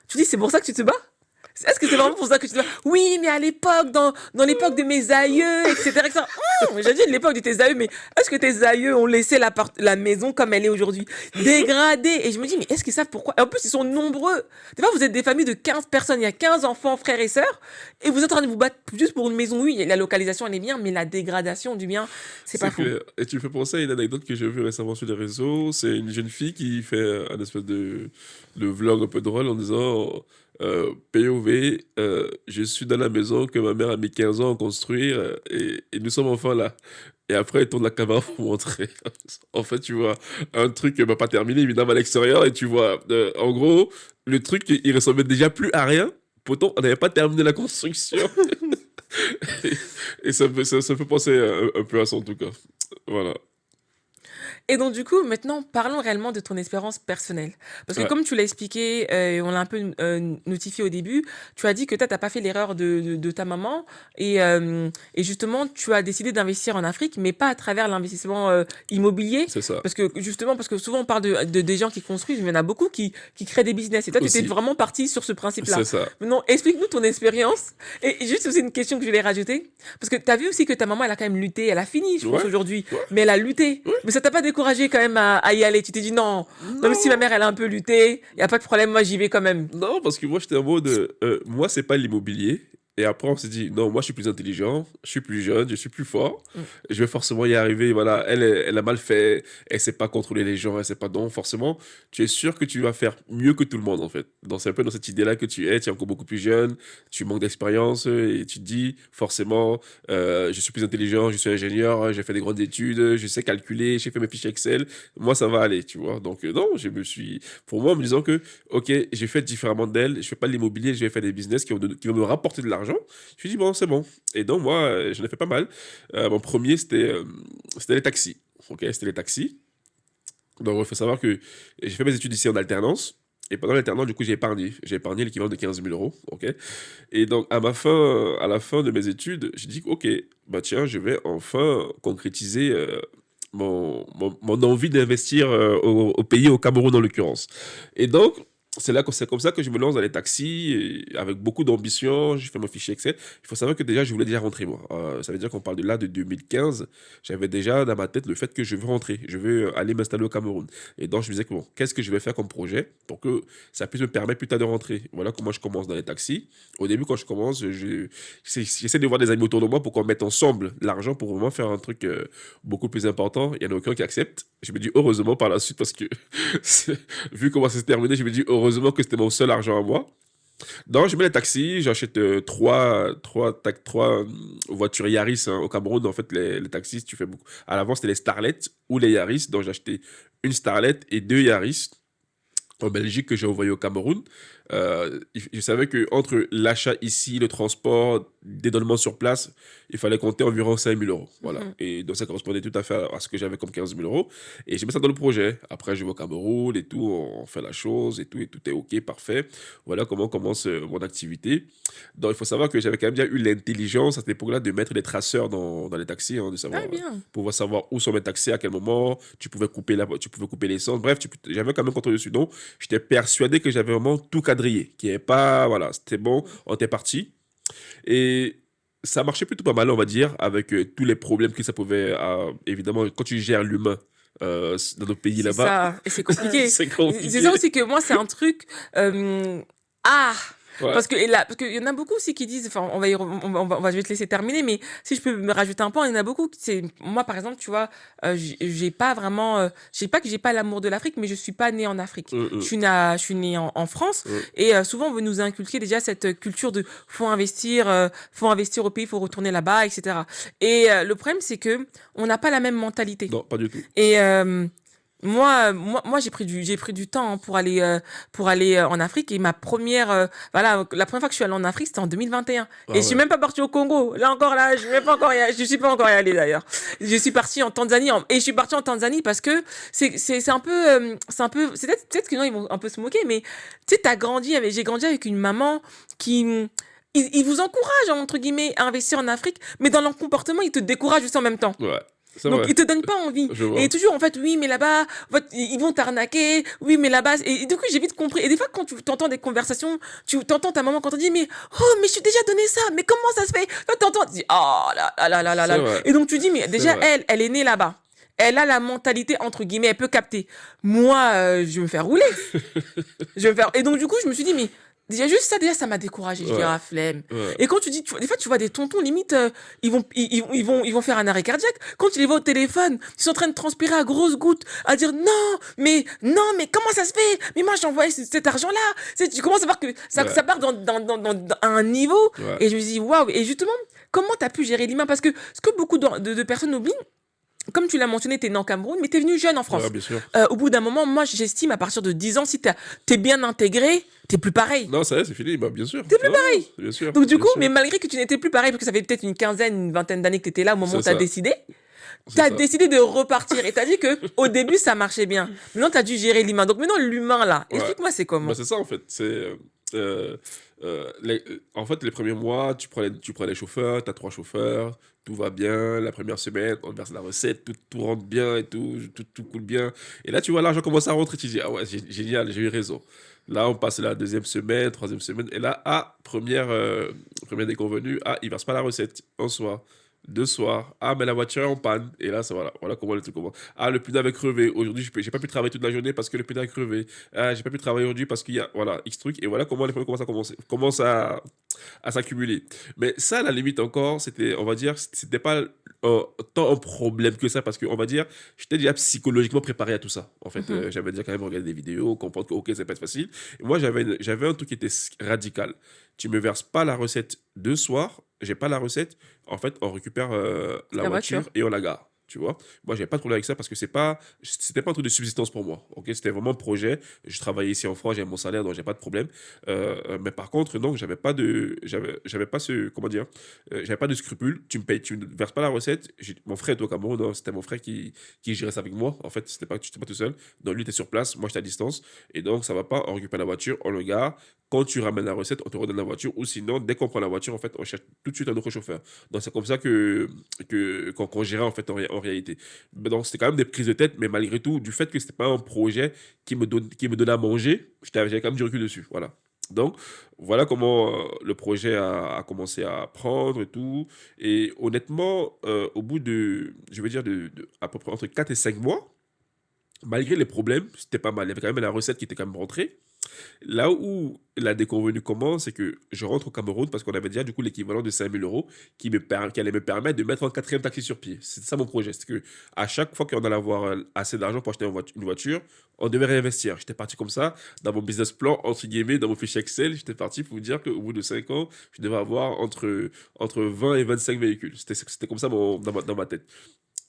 tu dis c'est pour ça que tu te bats. Est-ce que c'est vraiment pour ça que tu te bats? Oui, mais à l'époque, dans l'époque de mes aïeux, etc. etc. J'ai dit l'époque de tes aïeux, mais est-ce que tes aïeux ont laissé la maison comme elle est aujourd'hui? Dégradée. Et je me dis, mais est-ce qu'ils savent pourquoi? Et en plus, ils sont nombreux. Des fois, vous êtes des familles de 15 personnes, il y a 15 enfants, frères et sœurs, et vous êtes en train de vous battre juste pour une maison. Oui, la localisation, elle est bien, mais la dégradation du bien, c'est pas C'est fou. clair. Et tu me fais penser à une anecdote que j'ai vue récemment sur les réseaux. C'est une jeune fille qui fait un espèce de vlog un peu drôle en disant POV, je suis dans la maison que ma mère a mis 15 ans à construire et nous sommes enfin là. Et après, elle tourne la caméra pour montrer. En fait, tu vois un truc qui va pas terminé, évidemment, à l'extérieur. Et tu vois, en gros, le truc, il ressemblait déjà plus à rien. Pourtant, on n'avait pas terminé la construction. Et ça me fait penser un peu à ça, en tout cas. Voilà. Et donc, du coup, maintenant, parlons réellement de ton expérience personnelle. Parce que Ouais, comme tu l'as expliqué, on l'a un peu notifié au début, tu as dit que toi, tu n'as pas fait l'erreur de ta maman. Et justement, tu as décidé d'investir en Afrique, mais pas à travers l'investissement immobilier. c'est ça. Parce que justement, parce que souvent, on parle des gens qui construisent, mais il y en a beaucoup qui créent des business. Et toi, tu étais Aussi, vraiment parti sur ce principe-là. c'est ça. Maintenant, explique-nous ton expérience. Et juste aussi une question que je voulais rajouter. Parce que tu as vu aussi que ta maman, elle a quand même lutté. Elle a fini, je pense, Ouais, aujourd'hui. ouais, Mais elle a lutté. ouais. Mais ça t'a pas découragé quand même à y aller. Tu t'es dit non, même si ma Non, mère elle a un peu lutté, y a pas de problème, moi j'y vais quand même. non, parce que moi, j'étais en mode, moi, c'est pas l'immobilier. Et après, on s'est dit, non, moi, je suis plus intelligent, je suis plus jeune, je suis plus fort, Mm. je vais forcément y arriver. Voilà, elle a mal fait, elle sait pas contrôler les gens, elle sait pas. Donc, forcément, tu es sûr que tu vas faire mieux que tout le monde, en fait. Donc, c'est un peu dans cette idée-là que tu es encore beaucoup plus jeune, tu manques d'expérience, et tu te dis, forcément, je suis plus intelligent, je suis ingénieur, j'ai fait des grandes études, je sais calculer, j'ai fait mes fichiers Excel, moi, ça va aller, tu vois. Donc, non, pour moi, en me disant que, ok, j'ai fait différemment d'elle, je fais pas de l'immobilier, je vais faire des business qui vont me rapporter de l'argent. Je me suis dit, bon, c'est bon. Et donc, moi, j'en ai fait pas mal. Mon premier, c'était les taxis. Ok, c'était les taxis. Donc, il faut savoir que j'ai fait mes études ici en alternance. Et pendant l'alternance, du coup, j'ai épargné. J'ai épargné l'équivalent de 15 000 euros. Ok. Et donc, à la fin de mes études, j'ai dit, ok, bah tiens, je vais enfin concrétiser mon envie d'investir au pays, au Cameroun en l'occurrence. Et donc, c'est comme ça que je me lance dans les taxis, et avec beaucoup d'ambition. J'ai fait mon fichier Excel. Il faut savoir que déjà, je voulais déjà rentrer, moi. Ça veut dire qu'on parle de là de 2015. J'avais déjà dans ma tête le fait que je veux rentrer. Je veux aller m'installer au Cameroun. Et donc, je me disais que bon, qu'est-ce que je vais faire comme projet pour que ça puisse me permettre plus tard de rentrer. Voilà comment je commence dans les taxis. Au début, quand je commence, j'essaie de voir des amis autour de moi pour qu'on mette ensemble l'argent pour vraiment faire un truc beaucoup plus important. Il n'y en a aucun qui accepte. Je me dis heureusement par la suite parce que vu comment ça s'est terminé, je me dis heureusement que c'était mon seul argent à moi. Donc, je mets les taxis, j'achète trois voitures Yaris hein, au Cameroun. En fait, les taxis, tu fais beaucoup. À l'avant, c'était les Starlet ou les Yaris. Donc, j'ai acheté une Starlet et deux Yaris en Belgique que j'ai envoyé au Cameroun. Je savais que entre l'achat ici, le transport, dédouanement sur place, il fallait compter environ 5 000 euros. Voilà. Mhm. Et donc, ça correspondait tout à fait à ce que j'avais comme 15 000 euros. Et j'ai mis ça dans le projet. Après, je vais au Cameroun et tout, on fait la chose et tout est OK, parfait. Voilà comment commence mon activité. Donc, il faut savoir que j'avais quand même bien eu l'intelligence à cette époque-là de mettre des traceurs dans les taxis, hein, de Ah, savoir, bien. pouvoir savoir où sont mes taxis, à quel moment, tu pouvais couper l'essence. Bref, j'avais quand même contrôle dessus. Donc, j'étais persuadé que j'avais vraiment tout quadrillé, qu'il n'y avait pas, voilà, c'était bon, on était parti. Et ça marchait plutôt pas mal, on va dire, avec tous les problèmes que ça pouvait, évidemment, quand tu gères l'humain dans nos pays C'est là-bas, ça, et c'est compliqué. c'est C'est ça compliqué. aussi que moi, c'est un truc. Ah! Ouais. Parce qu'il y en a beaucoup aussi qui disent, enfin, je vais te laisser terminer, mais si je peux me rajouter un point, il y en a beaucoup, moi, par exemple, tu vois, j'ai pas vraiment, je sais pas que j'ai pas l'amour de l'Afrique, mais je suis pas née en Afrique. Mm, Je suis née en France, mm, et souvent, on veut nous inculquer déjà cette culture de faut investir au pays, faut retourner là-bas, etc. Et le problème, c'est que on n'a pas la même mentalité. non, pas du tout. Et moi, j'ai pris du temps, hein, pour aller en Afrique. Et la première fois que je suis allée en Afrique, c'était en 2021. Et Ah je suis ouais. même pas partie au Congo. Là encore, là, je suis pas encore y allée d'ailleurs. Je suis partie en Tanzanie, et je suis partie en Tanzanie parce que c'est peut-être que non, ils vont un peu se moquer, mais tu sais, j'ai grandi avec une maman qui, ils vous encouragent, entre guillemets, à investir en Afrique, mais dans leur comportement, ils te découragent aussi en même temps. Ouais, c'est Donc, vrai. ils te donnent pas envie. Je Et vois. toujours, en fait, oui, mais là-bas, ils vont t'arnaquer. Oui, mais là-bas. Et du coup, j'ai vite compris. Et des fois, quand tu t'entends des conversations, tu t'entends ta maman quand on dit, mais, oh, mais je suis déjà donné ça. Mais comment ça se fait? Toi, t'entends, tu dis, oh là là là là là C'est là. vrai. Et donc, tu dis, mais C'est déjà, vrai. elle est née là-bas. Elle a la mentalité, entre guillemets, elle peut capter. Moi, je vais me faire rouler. Et donc, du coup, je me suis dit, mais déjà, juste ça, déjà, ça m'a découragée. Je dis, Ouais. ah, flemme. Ouais. Et quand tu dis, des fois, tu vois des tontons, limite, ils vont faire un arrêt cardiaque. Quand tu les vois au téléphone, ils sont en train de transpirer à grosses gouttes, à dire, non, mais comment ça se fait? Mais moi, j'ai envoyé cet argent-là. Tu commences à voir que Ouais. ça part à un niveau. Ouais. Et je me dis, waouh. Et justement, comment tu as pu gérer l'humain? Parce que ce que beaucoup de personnes oublient, comme tu l'as mentionné, tu es né en Cameroun, mais tu es venu jeune en Ouais, France. bien sûr. Au bout d'un moment, moi, j'estime à partir de 10 ans, si t'es bien intégré, t'es plus pareil. Non, ça y est, c'est fini. Bah, bien sûr. T'es plus Non, non, pareil. bien sûr. Donc, du Bien coup, sûr. mais malgré que tu n'étais plus pareil, parce que ça fait peut-être une quinzaine, une vingtaine d'années que tu étais là au moment C'est où tu as ça. décidé, tu C'est as ça. décidé de repartir. Et tu as dit que au début, ça marchait bien. Maintenant, tu as dû gérer l'humain. Donc, maintenant, l'humain, là, Ouais. explique-moi, c'est Bah, comment? c'est ça, en fait. Euh, en fait, les premiers mois, tu prends les chauffeurs, tu as 3 chauffeurs, tout va bien. La première semaine, on te verse la recette, tout rentre bien et tout coule bien. Et là, tu vois, l'argent commence à rentrer. Tu dis, ah ouais, génial, j'ai eu raison. Là, on passe la deuxième semaine, troisième semaine. Et là, première déconvenue, il verse pas la recette un soir. 2 soirs, mais la voiture est en panne. Et là, voilà comment le truc commence. Le pneu avait crevé. Aujourd'hui, j'ai pas pu travailler toute la journée parce que le pneu a crevé. J'ai pas pu travailler aujourd'hui parce qu'il y a, voilà, X trucs. Et voilà comment les problèmes commencent à s'accumuler. Mais ça, à la limite encore, c'était, on va dire, c'était pas tant un problème que ça parce que, on va dire, j'étais déjà psychologiquement préparé à tout ça. En fait, Mhm. j'avais déjà quand même regardé des vidéos, comprendre que, ok, ça peut être facile. Et moi, j'avais un truc qui était radical. Tu me verses pas la recette 2 soirs, j'ai pas la recette, en fait, on récupère la La voiture voiture. et on la gare. Tu vois, moi j'avais pas de problème avec ça parce que c'était pas un truc de subsistance pour moi. Ok, c'était vraiment un projet. Je travaillais ici en France, j'avais mon salaire, donc j'ai pas de problème. Mais par contre, non, j'avais pas ce, comment dire, j'avais pas de scrupule. Tu me payes, tu ne verses pas la recette. Mon frère était au Cameroun, non, c'était mon frère qui gérait ça avec moi. En fait, j'étais pas tout seul. Donc lui était sur place, moi j'étais à distance. Et donc ça va pas, on récupère la voiture, on le gare. Quand tu ramènes la recette, on te redonne la voiture. Ou sinon, dès qu'on prend la voiture, en fait, on cherche tout de suite un autre chauffeur. Donc c'est comme ça qu'on gérait en fait en réalité. Mais donc c'était quand même des prises de tête, mais malgré tout, du fait que c'était pas un projet qui me donnait à manger, j'avais quand même du recul dessus. Voilà. Donc voilà comment le projet a commencé à prendre et tout. Et honnêtement, au bout de, je veux dire, à peu près entre 4 et 5 mois, malgré les problèmes, c'était pas mal. Il y avait quand même la recette qui était quand même rentrée. Là où la déconvenue commence, c'est que je rentre au Cameroun parce qu'on avait déjà du coup l'équivalent de 5 000 euros qui allait me permettre de mettre un quatrième taxi sur pied. C'est ça mon projet. C'est que à chaque fois qu'on allait avoir assez d'argent pour acheter une voiture, on devait réinvestir. J'étais parti comme ça, dans mon business plan, entre guillemets, dans mon fichier Excel, j'étais parti pour vous dire qu'au bout de 5 ans, je devais avoir entre 20 et 25 véhicules. C'était comme ça dans ma tête.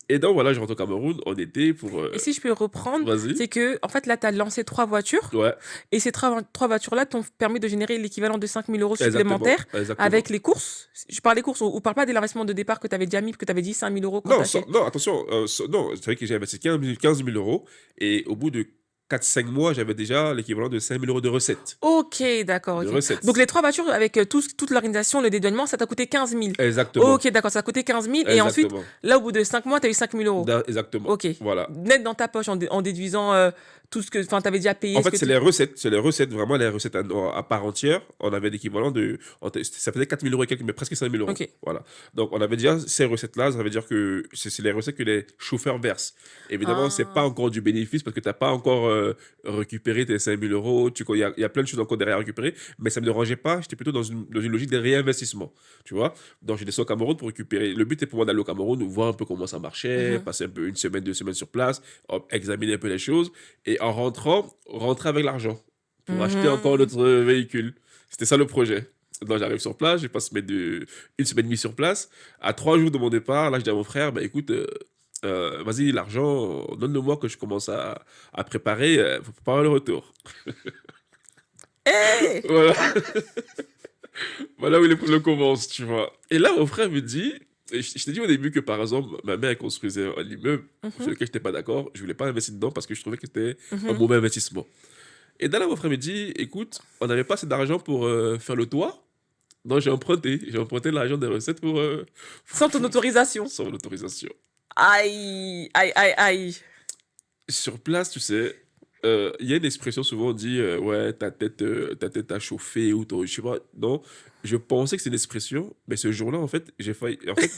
Et donc voilà, je rentre au Cameroun en été pour... Et si je peux reprendre, Vas-y. c'est que, en fait, là, tu as lancé 3 voitures Ouais, et ces 3 voitures-là t'ont permis de générer l'équivalent de 5 000 € exactement, supplémentaires exactement. avec les courses. Je parle des courses, on parle pas de l'investissement de départ que tu avais déjà mis, que tu avais dit 5 000 € quand tu Non, achetais. non, attention, non, c'est vrai que j'ai investi 15 000 euros et au bout de 4 5 mois, j'avais déjà l'équivalent de 5 000 € de recettes. OK, d'accord, De OK. Donc recettes. les 3 voitures avec, toute l'organisation, le dédouanement, ça t'a coûté 15 000. Exactement, OK, d'accord, ça a coûté 15 000 et ensuite, exactement, là, au bout de 5 mois, tu as eu 5 000 €. exactement. OK. Voilà. Net dans ta poche en déduisant, tout ce que enfin, tu avais déjà En payé ce fait, que tu c'est les recettes, vraiment les recettes à part entière. On avait l'équivalent de. Ça faisait 4 000 € et quelques, mais presque 5 000 €. OK. Voilà. Donc, on avait déjà ces recettes-là. Ça veut dire que c'est les recettes que les chauffeurs versent. Évidemment, c'est pas Ah. encore du bénéfice parce que tu n'as pas encore récupéré tes 5 000 €. Il y a plein de choses encore derrière à récupérer, mais ça ne me dérangeait pas. J'étais plutôt dans une logique de réinvestissement. Tu vois? Donc, j'ai descendu au Cameroun pour récupérer. Le but est pour moi d'aller au Cameroun, voir un peu comment ça marchait, Mmh. passer un peu 1 semaine, 2 semaines sur place, hop, examiner un peu les choses. Et en rentrant, rentrer avec l'argent pour acheter encore Mmh. notre véhicule. C'était ça le projet. Donc j'arrive sur place, j'ai passé 1 semaine et demie sur place. À 3 jours de mon départ, là je dis à mon frère, bah écoute, vas-y, l'argent, donne-le-moi que je commence à préparer pour préparer le retour. Hey! Voilà, voilà où le commence, tu vois. Et là, mon frère me dit, et je t'ai dit au début que par exemple, ma mère elle construisait un immeuble sur Mmh. lequel je n'étais pas d'accord, je voulais pas investir dedans parce que je trouvais que c'était un Mmh. mauvais investissement. Et là, mon frère me dit, écoute, on n'avait pas assez d'argent pour faire le toit. Donc j'ai emprunté. J'ai emprunté l'argent des recettes Sans ton autorisation. sans l'autorisation. Aïe! Aïe, aïe, aïe. Sur place, tu sais, il y a une expression souvent on dit ouais, ta tête a chauffé ou je sais pas. Non, je pensais que c'est une expression, mais ce jour-là, en fait, j'ai failli. En fait,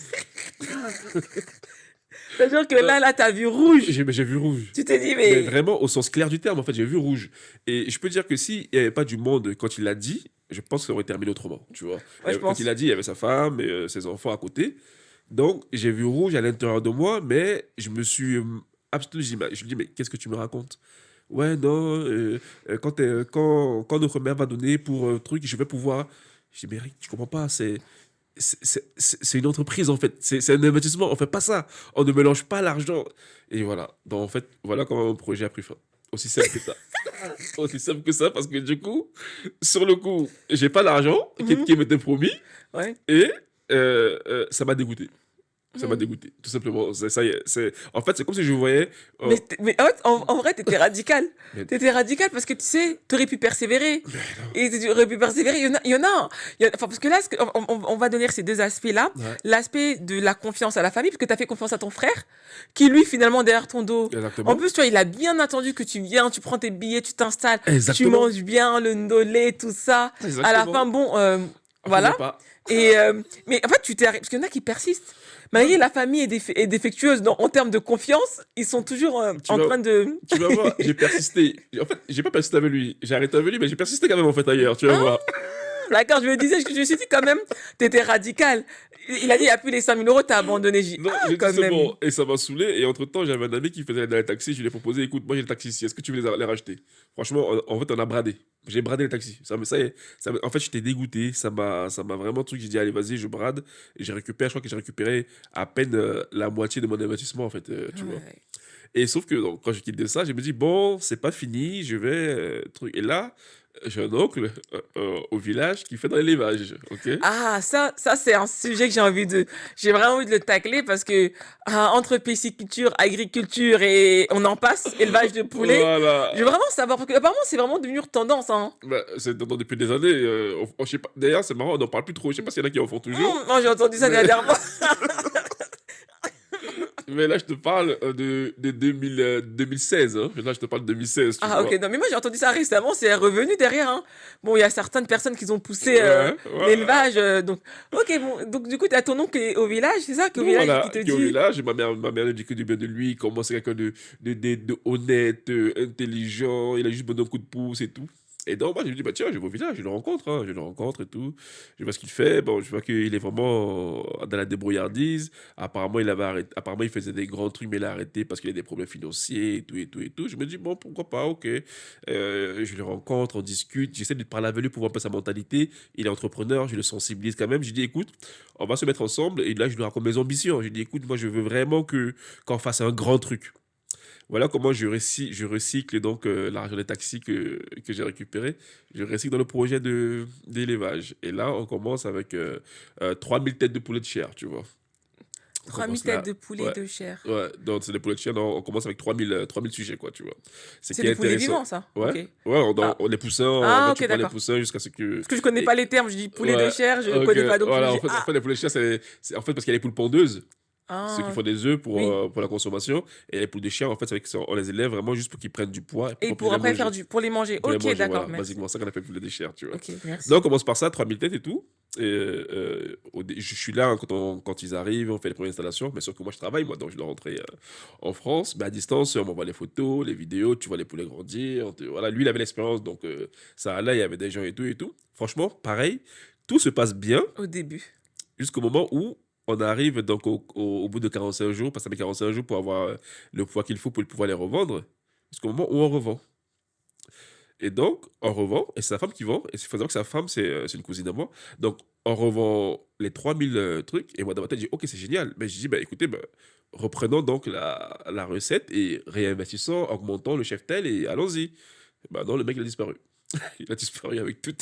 C'est-à-dire que euh, là, tu as vu rouge. j'ai vu rouge. Tu t'es dit: Mais «Mais» vraiment, au sens clair du terme, en fait, j'ai vu rouge. Et je peux dire que s'il n'y avait pas du monde quand il l'a dit, je pense que ça aurait terminé autrement, tu vois. ouais, je Quand il pense. a dit, il y avait sa femme et ses enfants à côté. Donc, j'ai vu rouge à l'intérieur de moi, mais je me suis abstenu. Je me dis, mais qu'est-ce que tu me racontes? Ouais, non, quand notre mère va donner pour un truc, je vais pouvoir. Je dis, mais Rick, tu comprends pas, c'est une entreprise en fait, c'est un investissement, on fait pas ça, on ne mélange pas l'argent. Et voilà, donc en fait, voilà comment mon projet a pris fin. Aussi simple que ça. Aussi simple que ça, parce que du coup, sur le coup, j'ai pas l'argent Mmh. qui m'était promis Ouais. et ça m'a dégoûté. Ça m'a Mmh. dégoûté, tout simplement. Ça y est, en fait, c'est comme si je voyais. Mais en fait, en vrai, t'étais radical. Mais, T'étais radical parce que tu sais, t'aurais pu persévérer. mais non. Et tu aurais pu persévérer. Enfin, parce que là, on va donner ces deux aspects-là. Ouais, L'aspect de la confiance à la famille, parce que tu as fait confiance à ton frère, qui lui, finalement, derrière ton dos. En exactement. plus, tu vois, il a bien attendu que tu viens, tu prends tes billets, tu t'installes, tu Exactement. manges bien, le ndolé, tout ça. À la fin, Exactement. bon, On finit voilà. pas. Et, mais en fait, tu t'es arrêté. Parce qu'il y en a qui persistent. Malgré Non, que la famille est défectueuse en termes de confiance, ils sont toujours tu en vas, train de. tu vas voir, j'ai persisté. En fait, j'ai pas persisté avec lui. J'ai arrêté avec lui, mais j'ai persisté quand même en fait ailleurs, tu vas Ah, voir. d'accord, je me disais, je me suis dit quand même, t'étais radical. Il a dit, il n'y a plus les 5 000 €, t'as abandonné. J'ai dit, Non, ah, j'ai dit quand c'est même. bon. Et ça m'a saoulé. Et entre-temps, j'avais un ami qui faisait dans les taxis. Je lui ai proposé, écoute, moi j'ai le taxi ici. Est-ce que tu veux les racheter? Franchement, en fait, on a bradé. J'ai bradé les taxis. Ça y est. En fait, j'étais dégoûté. Ça m'a vraiment truc. J'ai dit, allez, vas-y, je brade. Et j'ai récupéré, je crois que j'ai récupéré à peine la moitié de mon investissement, en fait, tu vois. Ouais. Et sauf que donc, quand j'ai quitté ça, je me dis, bon, c'est pas fini, je vais. Truc. Et là, j'ai un oncle au village qui fait dans l'élevage, ok? Ah, ça c'est un sujet que j'ai vraiment envie de le tacler parce que entre pisciculture, agriculture et on en passe, élevage de poulets, je veux Voilà. vraiment savoir parce que apparemment c'est vraiment devenu tendance, hein. Bah, c'est depuis des années. Je sais pas. D'ailleurs, c'est marrant, on n'en parle plus trop. Je sais pas s'il y en a qui en font toujours. Moi j'ai entendu ça Mais, dernièrement. mais là, je te parle de 2016. Hein. Là, je te parle de 2016, tu Ah ok, vois. non mais moi j'ai entendu ça récemment, c'est revenu derrière, hein. Bon, il y a certaines personnes qui ont poussé Ouais, ouais. l'élevage, donc ok, bon, donc du coup t'as ton oncle qui est au village, c'est ça, qui est au village et qui Voilà, te qui est au dit, village. Ma mère ne dit que du bien de lui. Comment c'est quelqu'un de honnête, intelligent. Il a juste besoin d'un coup de pouce et tout. Et donc, moi, je me dis, bah, tiens, je vais au village, je le rencontre, hein, je le rencontre et tout. Je vois ce qu'il fait. Bon, je vois qu'il est vraiment dans la débrouillardise. Apparemment, apparemment, il faisait des grands trucs, mais il a arrêté parce qu'il a des problèmes financiers et tout, et tout, et tout. Je me dis, bon, pourquoi pas, ok. Je le rencontre, on discute. J'essaie de parler avec lui pour voir un peu sa mentalité. Il est entrepreneur, je le sensibilise quand même. Je dis, écoute, on va se mettre ensemble. Et là, je lui raconte mes ambitions. Je dis, écoute, moi, je veux vraiment qu'on fasse un grand truc. Voilà comment je recycle donc l'argent des taxis que j'ai récupéré. Je recycle dans le projet d'élevage. Et là, on commence avec 3000 têtes de poulet de chair, tu vois. On 3000 commence têtes là. de poulet Ouais. de chair. Ouais, donc c'est des poulets de chair. Non, on commence avec 3000 sujets, quoi, tu vois. C'est C'est qui est des poulets intéressant. vivants, ça? Ouais, Ok. ouais, Ah, on les poussins, on ah va ok, tu prends les d'accord. poussins jusqu'à ce que. Parce que je connais pas Et, les termes. Je dis poulet de ouais, chair, je ok, connais pas. Donc je me voilà, dis, en fait, les poulets de chair, en fait parce qu'il y a les poules pondeuses. Ceux qui ah, font des œufs oui. pour la consommation. Et les poules de chair, en fait, c'est avec ça, on les élève vraiment juste pour qu'ils prennent du poids et pour Et qu'on puisse pour les après faire manger. pour les manger. Pour les Ok, manger, d'accord, voilà. merci. Basiquement, ça qu'on appelle poulet de chair, tu vois. Ok, Donc, on merci. commence par ça, 3000 têtes et tout. Et je suis là hein, quand ils arrivent, on fait les premières installations. Mais sauf que moi, je travaille, moi, donc je dois rentrer en France. Mais à distance, on m'envoie les photos, les vidéos, tu vois les poulets grandir. Voilà, lui, il avait l'expérience, donc ça allait, il y avait des gens et tout et tout. Franchement, pareil, tout se passe bien Au début. jusqu'au moment où on arrive donc au bout de 45 jours, parce que ça met 45 jours pour avoir le poids qu'il faut pour pouvoir les revendre, jusqu'au moment où on revend. Et donc, on revend, et c'est sa femme qui vend, et il faut savoir que sa femme, c'est une cousine à moi. Donc, on revend les 3000 trucs, et moi, dans ma tête, je dis, ok, c'est génial. Mais je dis, bah, écoutez, bah, reprenons donc la recette et réinvestissons, augmentons le chef-tel, et allons-y. Bah non, le mec, il a disparu. Il a disparu avec tout.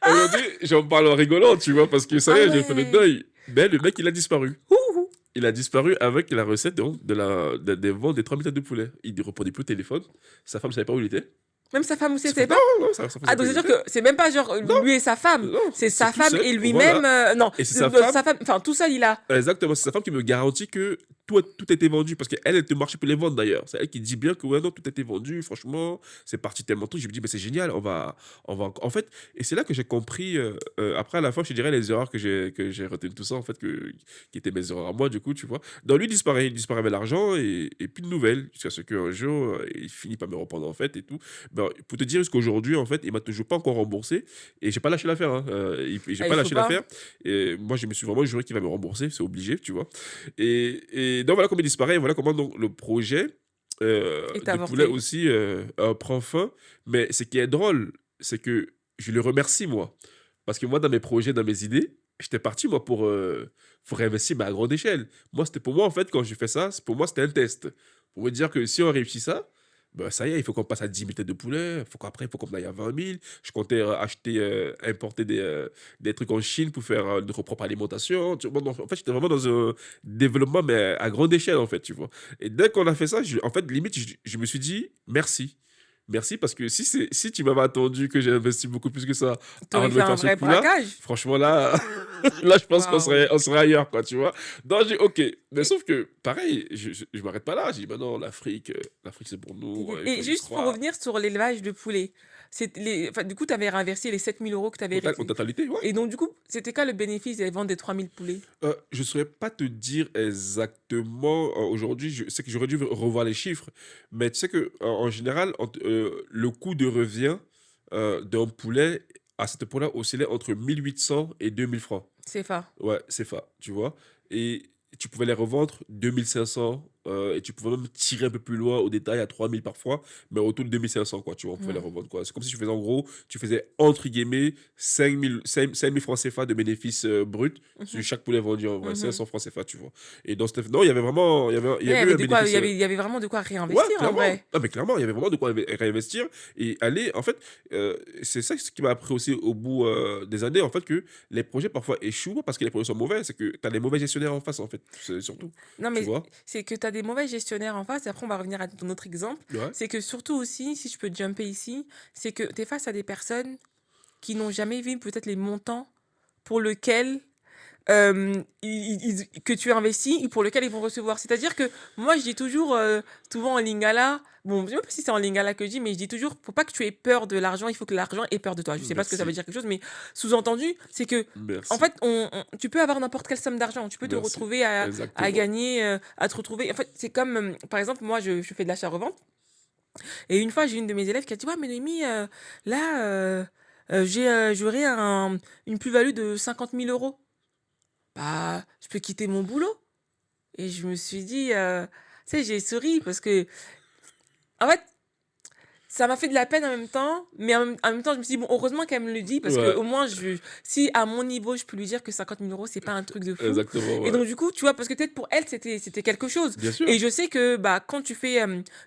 Aujourd'hui, j'en parle en rigolant, tu vois, parce que ça y Ah est, j'ai fait le ouais. deuil. Mais le mec, il a disparu. Ouh. Il a disparu avec la recette des ventes des 3000 têtes de poulet. Il ne répondait plus au téléphone. Sa femme ne savait pas où il était. Même sa femme aussi, elle savait Non, pas? non, sa femme ne Ah, savait pas donc où c'est il sûr était. que c'est même pas genre Non, lui et sa femme. non, C'est c'est sa tout femme seul. et lui-même. Voilà. Non, Et c'est sa femme. sa femme. Enfin, tout seul, il a. Exactement, c'est sa femme qui me garantit que tout a été vendu. Parce qu'elle, elle te marchait pour les vendre d'ailleurs. C'est elle qui dit bien que ouais, non, tout a été vendu. Franchement, c'est parti tellement tôt. Je me dis, mais c'est génial. En fait, et c'est là que j'ai compris. Après, à la fin, je te dirais les erreurs que j'ai retenues, tout ça, en fait, qui étaient mes erreurs à moi, du coup, tu vois. Donc lui disparaît. Il disparaît avec l'argent et plus de nouvelles. Jusqu'à ce qu'un jour, il finit par me reprendre, en fait, et tout. Ben, pour te dire, jusqu'aujourd'hui, en fait, il m'a toujours pas encore remboursé. Et j'ai pas lâché l'affaire. Hein. J'ai Ah, il pas faut lâché pas. l'affaire. Et moi, je me suis vraiment juré qu'il va me rembourser, c'est obligé, tu vois. Et donc, voilà comment il disparaît, voilà comment donc, le projet Est de poulet avorté. aussi prend fin. Mais ce qui est drôle, c'est que je le remercie, moi. Parce que moi, dans mes projets, dans mes idées, j'étais parti, moi, pour réinvestir, mais à grande échelle. Moi, c'était pour moi, en fait, quand j'ai fait ça, pour moi, c'était un test. Pour me dire que si on réussit ça, ben, ça y est, il faut qu'on passe à 10 000 têtes de poulet. Il faut qu'on aille à 20 000. Je comptais acheter, importer des trucs en Chine pour faire notre propre alimentation. Tu vois, donc, en fait, j'étais vraiment dans un développement, mais à grande échelle, en fait, tu vois. Et dès qu'on a fait ça, en fait, limite, je me suis dit merci. Merci parce que si tu m'avais attendu que j'ai investi beaucoup plus que ça avant T'aurais de fait me un faire ce vrai coup-là, braquage. franchement, là, là je pense Waouh. on serait ailleurs, quoi, tu vois. Donc, j'ai ok. Mais sauf que, pareil, je m'arrête pas là. J'ai dit, bah non, l'Afrique, c'est pour nous, il faut Et y juste pour croire. revenir sur l'élevage de poulets, enfin, du coup, tu avais réinvesti les 7 000 € que tu avais En totalité, ouais. Et donc, du coup, c'était quoi le bénéfice des ventes des 3000 poulets? Je ne saurais pas te dire exactement aujourd'hui. Je sais que j'aurais dû revoir les chiffres, mais tu sais que en général, le coût de revient d'un poulet à cette époque-là oscillait entre 1800 et 2000 francs. CFA. Ouais, c'est ça, tu vois. Et tu pouvais les revendre 2500 et tu pouvais même tirer un peu plus loin au détail à 3000 parfois, mais autour de 2500, quoi, tu vois, on pouvait les Hmm. revendre, quoi. C'est comme si tu faisais en gros, tu faisais entre guillemets 5000 francs CFA de bénéfices bruts sur Mhm, chaque poulet vendu en vrai, mhm. 500 francs CFA, tu vois. Et dans cette. Non, il y avait vraiment, il y Ouais, il y avait eu avait un de quoi, bénéfice. il y avait vraiment de quoi Ouais, réinvestir en clairement. vrai. Ah, mais clairement, il y avait vraiment de quoi réinvestir et aller. En fait, c'est ça ce qui m'a appris aussi au bout des années, en fait, que les projets parfois échouent pas parce que les projets sont mauvais, c'est que tu as les mauvais gestionnaires en face, en fait, c'est surtout. Non, Tu mais vois? c'est que tu as des mauvais gestionnaires en face, et après, on va revenir à ton autre exemple. Ouais. C'est que surtout aussi, si je peux jumper ici, c'est que tu es face à des personnes qui n'ont jamais vu peut-être les montants pour lesquels que tu investis et pour lequel ils vont recevoir. C'est-à-dire que moi, je dis toujours, souvent en Lingala, bon, je sais même pas si c'est en Lingala que je dis, mais je dis toujours, faut pas que tu aies peur de l'argent, il faut que l'argent ait peur de toi. Je sais pas ce que ça veut Merci. dire quelque chose, mais sous-entendu, c'est que, en Merci. fait, tu peux avoir n'importe quelle somme d'argent, tu peux te Merci. retrouver à Exactement. gagner, à te retrouver. En fait, c'est comme, par exemple, moi, je fais de l'achat-revente. Et une fois, j'ai une de mes élèves qui a dit: «Ouais, mais Noémie, là, j'aurai une plus-value de 50 000 euros. Bah, je peux quitter mon boulot?» Et je me suis dit, tu sais, j'ai souri parce que en fait, ça m'a fait de la peine en même temps, mais en même temps, je me suis dit: «Bon, heureusement qu'elle me le dit parce que Ouais, au moins si à mon niveau, je peux lui dire que 50 000 euros c'est pas un truc de fou». exactement, Et ouais. donc du coup, tu vois, parce que peut-être pour elle, c'était quelque chose. Bien sûr. Et je sais que, bah, quand tu fais,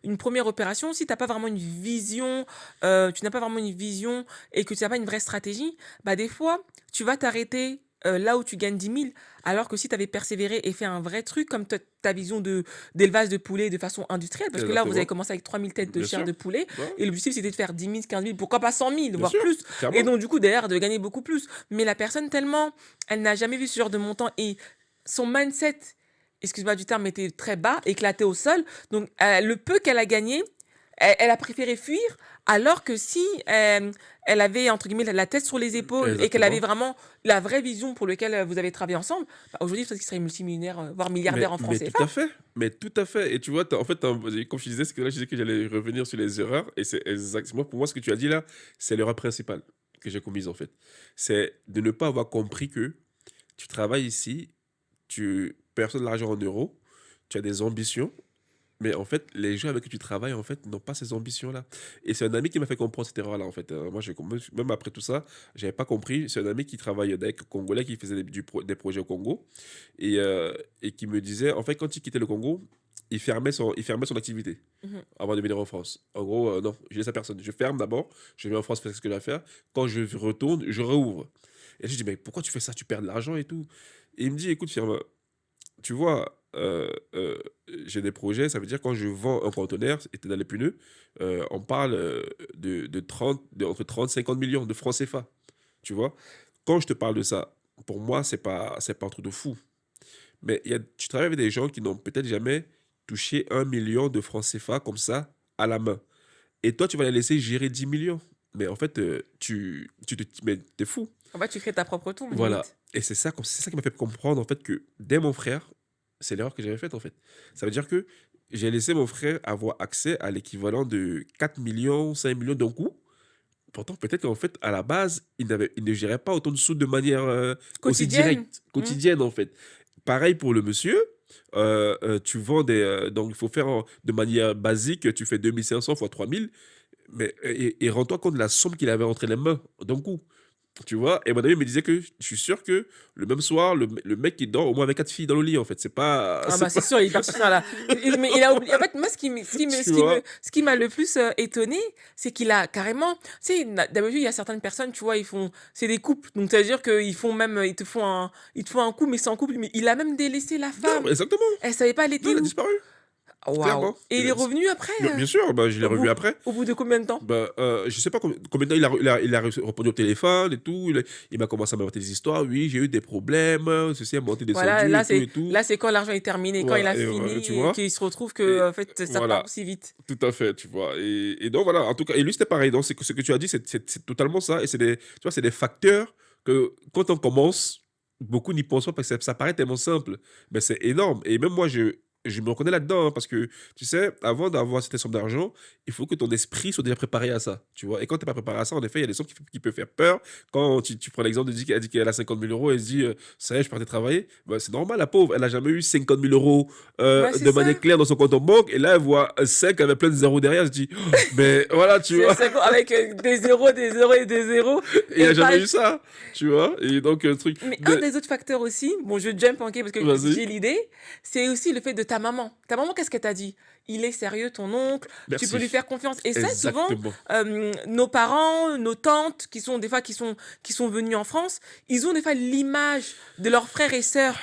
une première opération, si t'as pas vraiment une vision, tu n'as pas vraiment une vision et que tu as pas une vraie stratégie, bah, des fois, tu vas t'arrêter, là où tu gagnes 10 000, alors que si tu avais persévéré et fait un vrai truc comme ta vision d'élevage de poulet de façon industrielle, parce que là, vous avez Exactement. commencé avec 3 000 têtes de Bien chair sûr. de poulet Ouais, et l'objectif, c'était de faire 10 000, 15 000, pourquoi pas 100 000, bien voire sûr, plus. Et clairement. donc, du coup, derrière, de gagner beaucoup plus. Mais la personne, tellement, elle n'a jamais vu ce genre de montant et son mindset, excuse-moi du terme, était très bas, éclaté au sol. Donc, le peu qu'elle a gagné, elle a préféré fuir, alors que si elle avait, entre guillemets, la tête sur les épaules et qu'elle avait Exactement. vraiment la vraie vision pour laquelle vous avez travaillé ensemble, bah, aujourd'hui, peut-être qu'il serait multimillionnaire, voire milliardaire en Mais France tout CFA. à fait, mais tout à fait. Et tu vois, en fait, comme je disais, c'est que là, je disais que j'allais revenir sur les erreurs. Et c'est exactement, pour moi, ce que tu as dit là, c'est l'erreur principale que j'ai commise, en fait. C'est de ne pas avoir compris que tu travailles ici, tu perçois de l'argent en euros, tu as des ambitions, mais en fait, les gens avec qui tu travailles, en fait, n'ont pas ces ambitions-là. Et c'est un ami qui m'a fait comprendre cette erreur-là, en fait. Moi, même après tout ça, j'avais pas compris. C'est un ami qui travaille avec un Congolais qui faisait des projets au Congo et qui me disait, en fait, quand il quittait le Congo, il fermait son activité Mhm. avant de venir en France. En gros, non, je laisse à personne. Je ferme d'abord, je viens en France faire ce que j'ai à faire. Quand je retourne, je rouvre. Et je dis, mais pourquoi tu fais ça? Tu perds de l'argent et tout. Et il me dit, écoute, firme, tu vois, j'ai des projets, ça veut dire quand je vends un conteneur, et t'es dans les pneus, on parle entre 30 50 millions de francs CFA. Tu vois, quand je te parle de ça, pour moi, c'est pas un truc de fou. Mais tu travailles avec des gens qui n'ont peut-être jamais touché 1 million de francs CFA comme ça à la main. Et toi, tu vas les laisser gérer 10 millions. Mais en fait, mais t'es fou. En fait, tu crées ta propre tombe, Voilà. limite. Et c'est ça qui m'a fait comprendre, en fait, que dès mon frère, c'est l'erreur que j'avais faite, en fait. Ça veut dire que j'ai laissé mon frère avoir accès à l'équivalent de 4 millions, 5 millions d'un coup. Pourtant, peut-être qu'en fait, à la base, il ne gérait pas autant de sous de manière aussi Quotidienne. directe, Mhm. quotidienne, en fait. Pareil pour le monsieur. Tu vends donc, il faut faire de manière basique, tu fais 2500 fois 3000. Mais, et rends-toi compte de la somme qu'il avait entre les mains d'un coup. Tu vois? Et mon ami me disait que je suis sûr que le même soir, le mec, il dort au moins avec 4 filles dans le lit, en fait. C'est pas. Ah C'est bah, c'est pas. sûr, il est hyper sur ça là. Mais il a oublié. En fait, moi, Tu vois? ce qui m'a le plus étonné, c'est qu'il a carrément. Tu sais, d'habitude, il y a certaines personnes, tu vois, c'est des couples. Donc, ça veut dire qu'ils font même, ils te font un coup, mais sans couple. Mais il a même délaissé la Non, femme. exactement. Elle savait pas, elle Non, était il a où. disparu. Waouh. Clairement. Et il Il est a disparu. revenu après, Bien sûr, bah, je l'ai revu après. au bout de combien de temps? Bah, je sais pas combien de temps il a répondu au téléphone et tout. Il m'a commencé à m'inventer des histoires. Oui, j'ai eu des problèmes. Ceci a monté, Voilà, descendu et tout et tout. là, c'est quand l'argent est terminé, quand il Voilà, a tu fini et vois? qu'il se retrouve Et que, en fait, ça part voilà. aussi vite. Tout à fait, tu vois? Et donc voilà, en tout cas, et lui, c'était pareil. Donc, ce que tu as dit, c'est totalement ça. Et tu vois, c'est des facteurs que quand on commence, beaucoup n'y pensent pas parce que ça paraît tellement simple. Mais c'est énorme. Et même moi, je me reconnais là-dedans, hein, parce que, tu sais, avant d'avoir cette somme d'argent, il faut que ton esprit soit déjà préparé à ça, tu vois? Et quand tu n'es pas préparé à ça, en effet, il y a des sommes qui peuvent faire peur. Quand tu prends l'exemple elle dit qu'elle a 50 000 euros, elle se dit, ça y est, je partais travailler. Bah, c'est normal, la pauvre. Elle n'a jamais eu 50 000 euros Ouais, c'est de manière ça. claire dans son compte en banque. Et là, elle voit un 5 avec plein de zéros derrière. Elle se dit, oh, mais voilà, tu vois. C'est quoi, avec des zéros, des zéros et des zéros. Et il n'y Et a jamais pas. eu ça, tu vois. Et donc, le truc. Mais un des autres facteurs aussi, bon, je jump en parce que Vas-y, j'ai l'idée, c'est aussi le fait de ta maman. Ta maman, qu'est-ce qu'elle t'a dit? Il est sérieux, ton oncle, tu peux lui merci. faire confiance. Et ça, souvent, Exactement. nos parents, nos tantes, qui sont des fois qui sont venus en France, ils ont des fois l'image de leurs frères et sœurs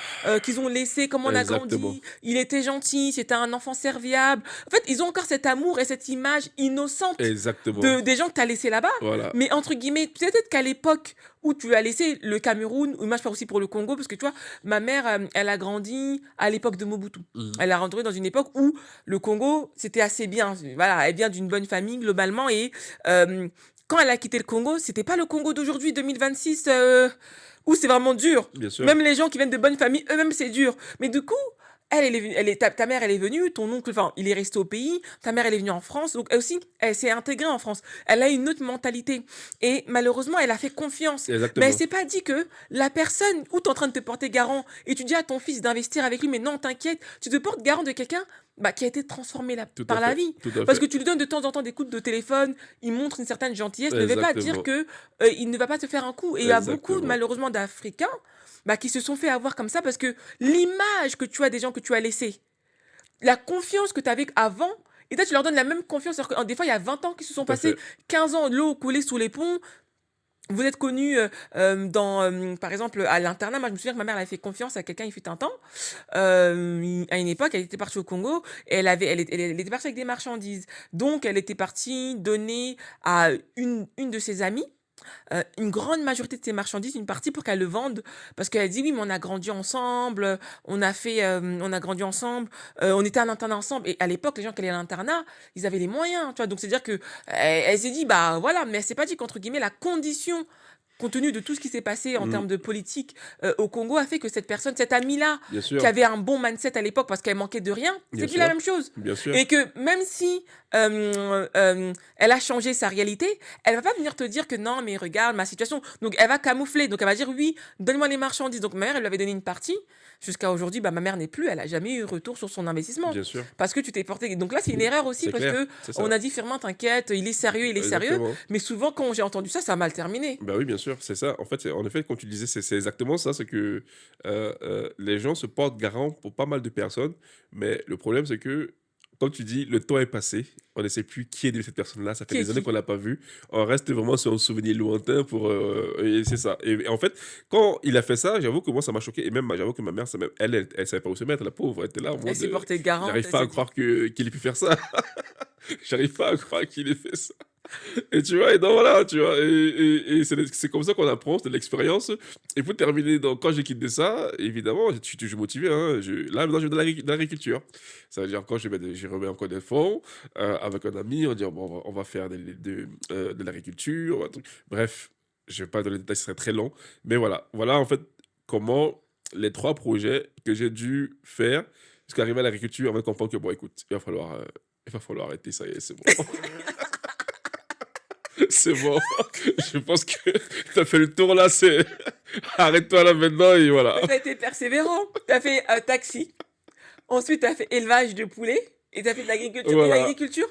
qu'ils ont laissé, comment on a Exactement. grandi, il était gentil, c'était un enfant serviable. En fait, ils ont encore cet amour et cette image innocente Exactement. des gens que tu as laissés là-bas. Voilà. Mais entre guillemets, peut-être qu'à l'époque où tu as laissé le Cameroun, ou moi je parle aussi pour le Congo, parce que tu vois, ma mère, elle a grandi à l'époque de Mobutu. Mhm. Elle a rentré dans une époque où le Congo, c'était assez bien. Voilà, elle vient d'une bonne famille globalement. Et quand elle a quitté le Congo, c'était pas le Congo d'aujourd'hui, 2026, où c'est vraiment dur. Bien sûr. Même les gens qui viennent de bonnes familles, eux-mêmes, c'est dur. Mais du coup, ta mère, elle est venue, ton oncle, enfin, il est resté au pays, ta mère, elle est venue en France, donc elle aussi, elle s'est intégrée en France. Elle a une autre mentalité. Et malheureusement, elle a fait confiance. Mais elle Exactement. s'est pas dit que la personne où tu es en train de te porter garant et tu dis à ton fils d'investir avec lui, mais non, t'inquiète, tu te portes garant de quelqu'un qui a été transformé Tout à par la fait. vie. Tout à Parce que fait. tu lui donnes de temps en temps des coups de téléphone, il montre une certaine gentillesse, ne veut pas dire Exactement. que il ne va pas te faire un coup. Et il y a beaucoup, Exactement. malheureusement, d'Africains qui se sont fait avoir comme ça parce que l'image que tu as des gens que tu as laissés, la confiance que tu avais avant, et toi, tu leur donnes la même confiance. Alors que, des fois, il y a 20 ans qui se sont Tout à passés, fait. 15 ans, l'eau coulée sous les ponts. Vous êtes connus, par exemple, à l'internat. Moi, je me souviens que ma mère, elle avait fait confiance à quelqu'un, il fut un temps. À une époque, elle était partie au Congo et elle était partie avec des marchandises. Donc, elle était partie donner à une de ses amies une grande majorité de ses marchandises, une partie pour qu'elle le vende, parce qu'elle dit: «Oui, mais on a grandi ensemble, on a grandi ensemble, on était à l'internat ensemble» et à l'époque, les gens qui allaient à l'internat, ils avaient les moyens, tu vois? Donc c'est-à-dire qu'elle s'est dit: «Bah, voilà», mais elle s'est pas dit qu'entre guillemets, la condition, compte tenu de tout ce qui s'est passé en Mm. termes de politique, au Congo, a fait que cette personne, cette amie-là, Bien qui sûr. avait un bon mindset à l'époque parce qu'elle manquait de rien, Bien c'est plus la sûr. même chose Bien sûr. et que même si, elle a changé sa réalité, elle va pas venir te dire que non, mais regarde ma situation. Donc elle va camoufler. Donc elle va dire oui, donne-moi les marchandises. Donc ma mère, elle lui avait donné une partie. Jusqu'à aujourd'hui, ma mère n'est plus. Elle a jamais eu retour sur son investissement Bien sûr. parce que tu t'es porté. Donc là, c'est une erreur aussi C'est parce clair. que C'est on ça. a dit Firmin, t'inquiète, il est sérieux, il est sérieux. Exactement. Mais souvent, quand j'ai entendu ça, ça a mal terminé. Bah oui, bien sûr, c'est ça. En fait, en effet, comme tu disais, c'est exactement ça. C'est que les gens se portent garant pour pas mal de personnes. Mais le problème, c'est que, comme tu dis, le temps est passé. On ne sait plus qui est de cette personne-là. Ça fait Qui est des années qu'on qui? l'a pas vu. On reste vraiment sur un souvenir lointain pour. Et c'est ça. Et en fait, quand il a fait ça, j'avoue que moi, ça m'a choqué. Et même, j'avoue que ma mère, elle savait pas où se mettre. La pauvre, elle était là en Elle mode. s'est portée garante, J'arrive elle pas s'est à dit. croire qu'il ait pu faire ça. J'arrive pas à croire qu'il ait fait ça. Et tu vois, et donc voilà, tu vois, et c'est comme ça qu'on apprend, c'est de l'expérience. Et pour terminer, donc, quand j'ai quitté ça, évidemment, je suis toujours motivé. Hein, là, maintenant, je vais dans l'agriculture. Ça veut dire, quand je remets encore des fonds avec un ami, on dit, bon, on va faire de l'agriculture. Bref, je vais pas dans les détails, ce serait très long. Mais voilà, voilà en fait comment les trois projets que j'ai dû faire jusqu'à arriver à l'agriculture, on va comprendre que, bon, écoute, il va falloir arrêter, ça y est, c'est bon. C'est bon. Je pense que tu as fait le tour là, c'est arrête-toi là maintenant et voilà. Mais t'as été persévérant. T'as fait taxi. Ensuite, t'as fait élevage de poulets. Et t'as fait de l'agriculture. Et Voilà. l'agriculture,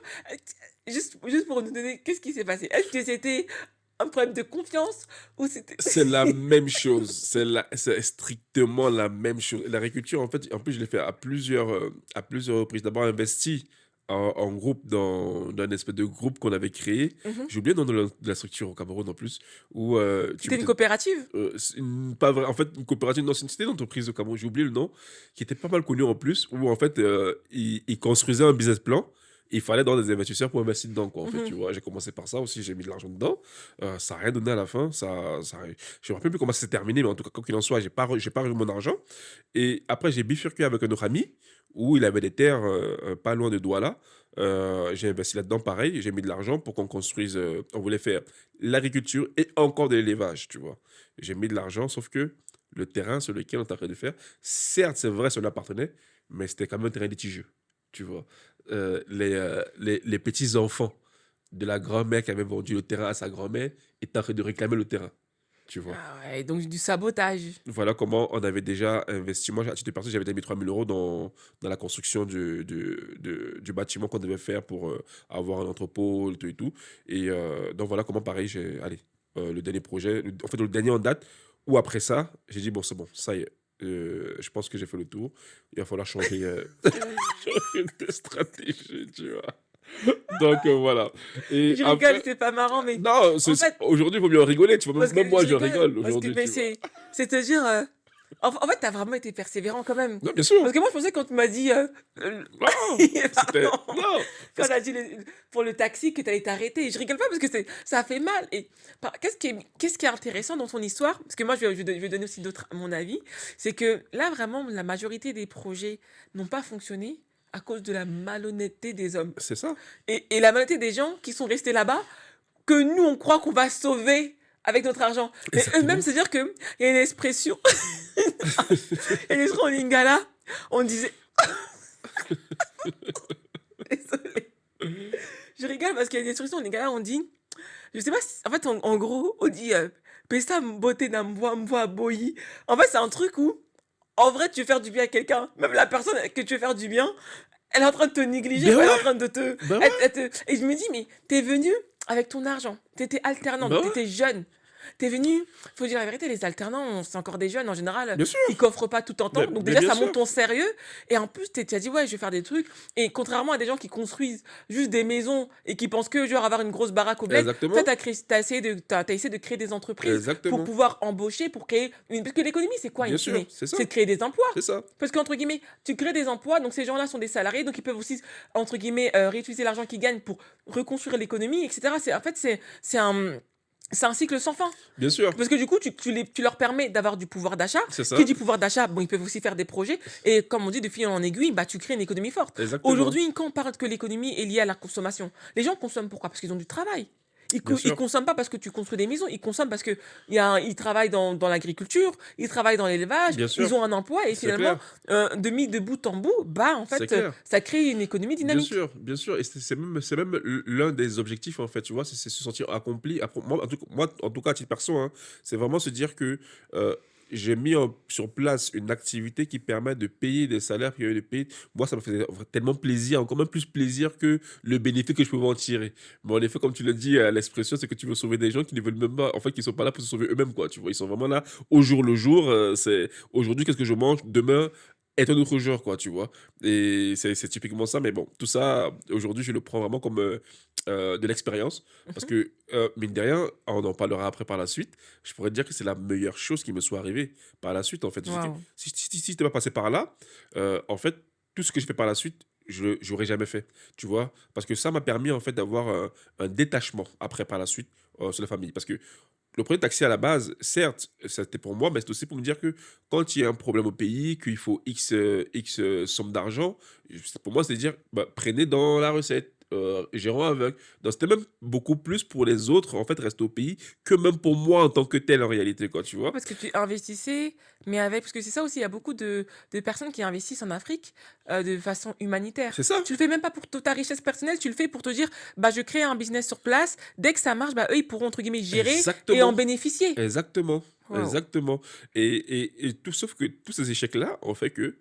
juste pour nous donner, qu'est-ce qui s'est passé? Est-ce que c'était un problème de confiance ou c'était... C'est la même chose. C'est strictement la même chose. L'agriculture, en fait, en plus, je l'ai fait à plusieurs reprises. D'abord, investi en groupe dans un espèce de groupe qu'on avait créé. Mhm. J'ai oublié le nom de la structure au Cameroun en plus. Où tu C'était une mettais. coopérative? Pas vrai. En fait, une coopérative, non, c'était une entreprise au Cameroun, j'ai oublié le nom, qui était pas mal connue en plus, où en fait, ils construisaient un business plan. Il fallait dans des investisseurs pour investir dedans, quoi, en fait, tu Mhm. vois. J'ai commencé par ça aussi, j'ai mis de l'argent dedans. Ça n'a rien donné à la fin. Je me rappelle plus comment ça s'est terminé, mais en tout cas, quoi qu'il en soit, j'ai pas revu mon argent. Et après, j'ai bifurqué avec un autre ami, où il avait des terres pas loin de Douala. J'ai investi là-dedans, pareil. J'ai mis de l'argent pour qu'on construise. On voulait faire l'agriculture et encore de l'élevage, tu vois. J'ai mis de l'argent, sauf que le terrain sur lequel on train de faire, certes, c'est vrai, ça lui appartenait, mais c'était quand même un terrain litigieux, tu vois. Les petits-enfants de la grand-mère qui avait vendu le terrain à sa grand-mère étaient en train de réclamer le terrain, tu vois. Ah ouais, donc du sabotage. Voilà comment on avait déjà investi. Moi, à titre personnel, j'avais déjà mis 3 000 € dans la construction du bâtiment qu'on devait faire pour avoir un entrepôt, le tout et tout. Et donc, voilà comment, pareil, allez, le dernier projet, en fait, le dernier en date, ou après ça, j'ai dit, bon, c'est bon, ça y est. Je pense que j'ai fait le tour. Il va falloir changer, changer de stratégie, tu vois. Donc, voilà. Et Je rigole, après, c'est pas marrant, mais non, en fait, aujourd'hui, il vaut mieux en rigoler. Tu vois, même, parce que même moi, je je rigole, rigole parce que aujourd'hui, mais tu vois. c'est te dire, en fait, t'as vraiment été persévérant quand même. Non, bien sûr. Parce que moi, je pensais quand tu m'as dit, Non, c'était. pardon, Non, quand parce que. t'as dit pour le taxi que t'allais t'arrêter, je rigole pas parce que ça a fait mal. Et qu'est-ce qui est intéressant dans ton histoire? Parce que moi, je vais donner aussi mon avis. C'est que là, vraiment, la majorité des projets n'ont pas fonctionné à cause de la malhonnêteté des hommes. C'est ça. Et la malhonnêteté des gens qui sont restés là-bas, que nous, on croit qu'on va sauver avec notre argent. Mais eux-mêmes, Exactement. c'est-à-dire qu'il y a une expression, il y a une expression en lingala, on disait, Désolée. Je rigole parce qu'il y a des expressions, les gars, on dit, je sais pas si, en fait, en gros, on dit Pesta beauté d'un mboa boyi. En fait, c'est un truc où, en vrai, tu veux faire du bien à quelqu'un. Même la personne que tu veux faire du bien, elle est en train de te négliger, Ben quoi. Elle est ouais, en train de te. ben ouais, Et je me dis, mais t'es venu avec ton argent. T'étais alternante, ben ouais, t'étais jeune. T'es venu, faut dire la vérité, les alternants, c'est encore des jeunes en général, bien sûr, ils coffrent pas tout en temps. Donc mais déjà, bien ça montre sûr, ton sérieux. Et en plus, tu as dit, ouais, je vais faire des trucs. Et contrairement à des gens qui construisent juste des maisons et qui pensent que, genre, avoir une grosse baraque au bled, toi, exactement, t'as essayé de créer des entreprises pour exactement, pouvoir embaucher, pour créer une. Parce que l'économie, c'est quoi, in bien sûr, fine? c'est ça, C'est de créer des emplois. c'est ça, Parce qu'entre guillemets, tu crées des emplois, donc ces gens-là sont des salariés, donc ils peuvent aussi, entre guillemets, réutiliser l'argent qu'ils gagnent pour reconstruire l'économie, etc. En fait, c'est un cycle sans fin. bien sûr, Parce que du coup, tu leur permets d'avoir du pouvoir d'achat. c'est Qui ça, dit pouvoir d'achat, bon, ils peuvent aussi faire des projets. Et comme on dit, de fil en aiguille, bah, tu crées une économie forte. exactement, Aujourd'hui, quand on parle que l'économie est liée à la consommation, les gens consomment pourquoi? Parce qu'ils ont du travail. bien Ils sûr, consomment pas parce que tu construis des maisons, ils consomment parce que ils travaillent dans l'agriculture, ils travaillent dans l'élevage, bien sûr, ils ont un emploi et c'est finalement, clair, de bout en bout, bah, en c'est fait, clair. ça crée une économie dynamique. Bien sûr, et c'est même l'un des objectifs en fait, tu vois, c'est se sentir accompli. Moi, en tout cas, à titre perso, hein, c'est vraiment se dire que j'ai mis sur place une activité qui permet de payer des salaires, puis de payer. Moi, ça me faisait tellement plaisir, encore même plus plaisir que le bénéfice que je pouvais en tirer. Mais en effet, comme tu l'as dit, l'expression, c'est que tu veux sauver des gens qui ne veulent même pas, en fait, qui sont pas là pour se sauver eux-mêmes, quoi. Tu vois, ils sont vraiment là au jour le jour. C'est aujourd'hui, qu'est-ce que je mange? Demain est un autre jour, quoi, tu vois. Et c'est typiquement ça, mais bon, tout ça, aujourd'hui, je le prends vraiment comme de l'expérience, parce Mhm. que, mine de rien, on en parlera après par la suite, je pourrais te dire que c'est la meilleure chose qui me soit arrivée par la suite, en fait. Waouh. Si t'es pas passé par là, en fait, tout ce que je fais par la suite, je j'aurais jamais fait, tu vois. Parce que ça m'a permis, en fait, d'avoir un détachement après, par la suite, sur la famille. Parce que le premier taxi à la base, certes, c'était pour moi, mais c'est aussi pour me dire que quand il y a un problème au pays, qu'il faut X somme d'argent, pour moi, c'est de dire, bah, prenez dans la recette, gérons avec. Donc, c'était même beaucoup plus pour les autres, en fait, rester au pays, que même pour moi en tant que tel, en réalité, quoi, tu vois. Parce que tu investissais, mais avec, parce que c'est ça aussi, il y a beaucoup de personnes qui investissent en Afrique de façon humanitaire. C'est ça, Tu le fais même pas pour ta richesse personnelle, tu le fais pour te dire, bah, je crée un business sur place, dès que ça marche, bah, eux, ils pourront, entre guillemets, gérer et en exactement, bénéficier. exactement, Waouh. exactement. Et tout, sauf que tous ces échecs-là ont fait que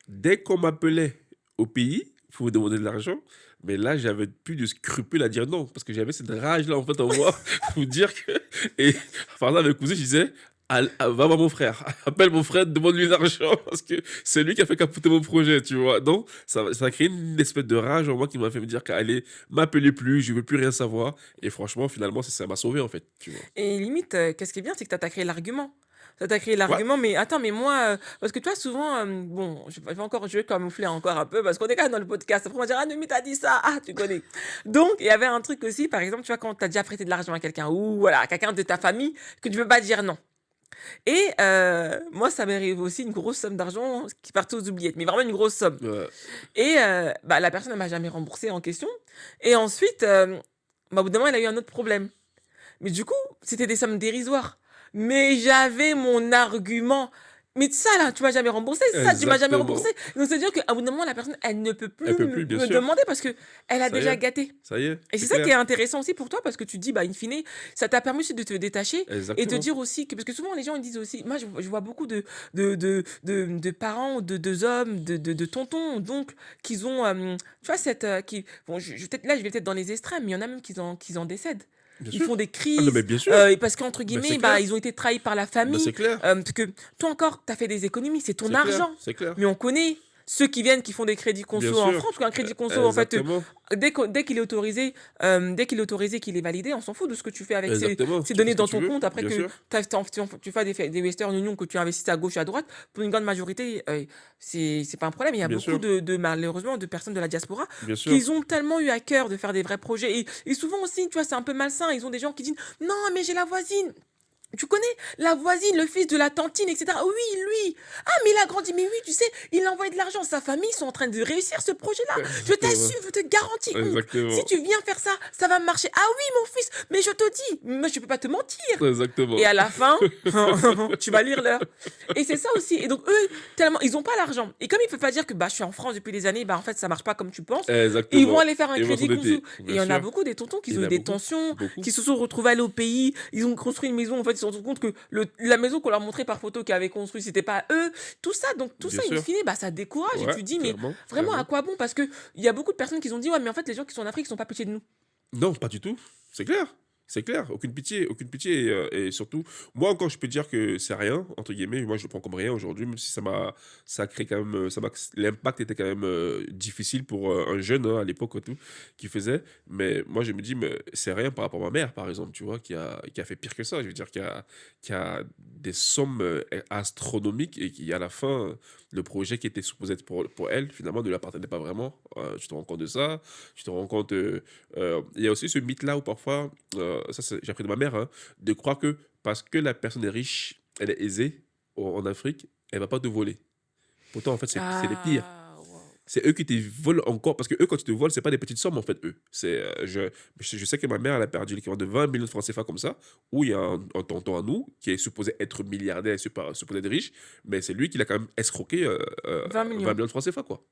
dès qu'on m'appelait au pays pour me demander de l'argent, mais là, j'avais plus de scrupules à dire non, parce que j'avais cette rage-là, en fait, en moi, pour dire que... Et par exemple, avec mes cousins, je disais, va voir mon frère, appelle mon frère, demande-lui de l'argent, parce que c'est lui qui a fait capoter mon projet, tu vois. Donc, ça a créé une espèce de rage en moi qui m'a fait me dire qu'allez, m'appelez plus, je veux plus rien savoir. Et franchement, finalement, ça m'a sauvé, en fait, tu vois. Et limite, qu'est-ce qui est bien, c'est que tu as créé l'argument. Tu as créé Ouais, l'argument, mais attends, mais moi, parce que toi, souvent, bon, je vais camoufler encore un peu, parce qu'on est quand même dans le podcast. Après, on va dire, ah, Nomi, t'as dit ça, ah, tu connais. Donc, il y avait un truc aussi, par exemple, tu vois, quand tu as déjà prêté de l'argent à quelqu'un, ou voilà, à quelqu'un de ta famille, que tu peux pas dire non. Et moi, ça m'est arrivé aussi une grosse somme d'argent qui partait aux oubliettes, mais vraiment une grosse somme. ouais, Et bah, la personne ne m'a jamais remboursé en question. Et ensuite, bah, au bout d'un moment, elle a eu un autre problème. Mais du coup, c'était des sommes dérisoires. Mais j'avais mon argument. Mais ça, là, tu m'as jamais remboursé. Ça, tu m'as jamais remboursé. exactement. Donc, c'est-à-dire qu'à bout d'un moment, la personne, elle ne peut Elle plus peut plus, bien me sûr. demander parce que elle a Ça y déjà est, gâté. ça y est, Et c'est c'est ça qui clair. est intéressant aussi pour toi parce que tu dis, bah, in fine, ça t'a permis aussi de te détacher et te Exactement. dire aussi que, parce que souvent les gens ils disent aussi, moi je vois beaucoup de parents, de hommes, de tontons, d'oncles, qui ont, tu vois, bon, je vais peut-être dans les extrêmes, mais il y en a même qui en décèdent. Bien Ils sûr. font des Ah non, mais crises, bien sûr. et parce qu'entre Mais c'est guillemets, bah, clair. ils ont été trahis par la Mais famille, c'est clair. parce que toi encore, tu as fait des économies, c'est ton C'est clair. argent. C'est clair. Mais on connaît ceux qui viennent, qui font des crédits Bien conso en sûr. France, parce qu'un crédit conso, en fait, Exactement. dès qu'il est autorisé, qu'il est validé, on s'en fout de ce que tu fais avec Exactement. ces Tu fais données ce que dans tu ton veux. compte. Après Bien que sûr. tu fais des Western Union, que tu investisses à gauche et à droite, pour une grande majorité, c'est pas un problème. Il y a Bien beaucoup sûr. malheureusement, de personnes de la diaspora Bien sûr. qui ont tellement eu à cœur de faire des vrais projets. Et souvent aussi, tu vois, c'est un peu malsain. Ils ont des gens qui disent, non, mais j'ai la voisine. Tu connais la voisine, le fils de la tantine, etc. Oui, lui. Ah, mais il a grandi. Mais oui, tu sais, il a envoyé de l'argent. Sa famille sont en train de réussir ce projet-là. Je Exactement. t'assure, je te garantis, oncle. Si Exactement. tu viens faire ça, ça va marcher. Ah oui, mon fils, mais je te dis, moi, je peux pas te mentir. Et Exactement. à la fin, tu vas lire l'heure. Et c'est ça aussi. Et donc, eux, tellement, ils n'ont pas l'argent. Et comme ils ne peuvent pas dire que bah, je suis en France depuis des années, bah, en fait, ça marche pas comme tu penses, ils vont Exactement. aller faire un Et moi, crédit c'en conso. était, Et il bien y en a sûr. beaucoup des tontons qui Il y ont en eu a des beaucoup. tensions, Beaucoup. qui se sont retrouvés allés au pays. Ils ont construit une maison. En fait, ils se sont rendus compte que la maison qu'on leur montrait par photo qu'ils avaient construite, c'était pas eux. Tout ça, donc tout Bien ça, in sûr. fine, bah, ça décourage. Et Ouais, tu te dis, mais clairement. vraiment, à Clairement. quoi bon? Parce qu'il y a beaucoup de personnes qui ont dit, ouais, mais en fait, les gens qui sont en Afrique, ils sont pas pitié de nous. Non, pas du tout. C'est clair. C'est clair. Aucune pitié. Aucune pitié. Et surtout, moi encore, je peux dire que c'est rien, entre guillemets. Moi, je le prends comme rien aujourd'hui, même si ça crée quand même, l'impact était quand même difficile pour un jeune hein, à l'époque et tout, qui faisait. Mais moi, je me dis, mais c'est rien par rapport à ma mère, par exemple, tu vois, qui a fait pire que ça. Je veux dire, qui a des sommes astronomiques et qui, à la fin, le projet qui était supposé être pour elle, finalement, ne l'appartenait pas vraiment. Tu te rends compte de ça. Tu te rends compte. Il y a aussi ce mythe-là où parfois, j'ai appris de ma mère, hein, de croire que parce que la personne est riche, elle est aisée en Afrique, elle va pas te voler. Pourtant, en fait, c'est les pires. Ah, wow. C'est eux qui te volent encore. Parce que eux, quand ils te volent, c'est pas des petites sommes, en fait, eux. Je sais que ma mère, elle a perdu l'équivalent de 20 millions de francs CFA comme ça, où il y a un tonton à nous qui est supposé être milliardaire, supposé être riche, mais c'est lui qui l'a quand même escroqué 20 20 millions. millions de francs CFA, quoi.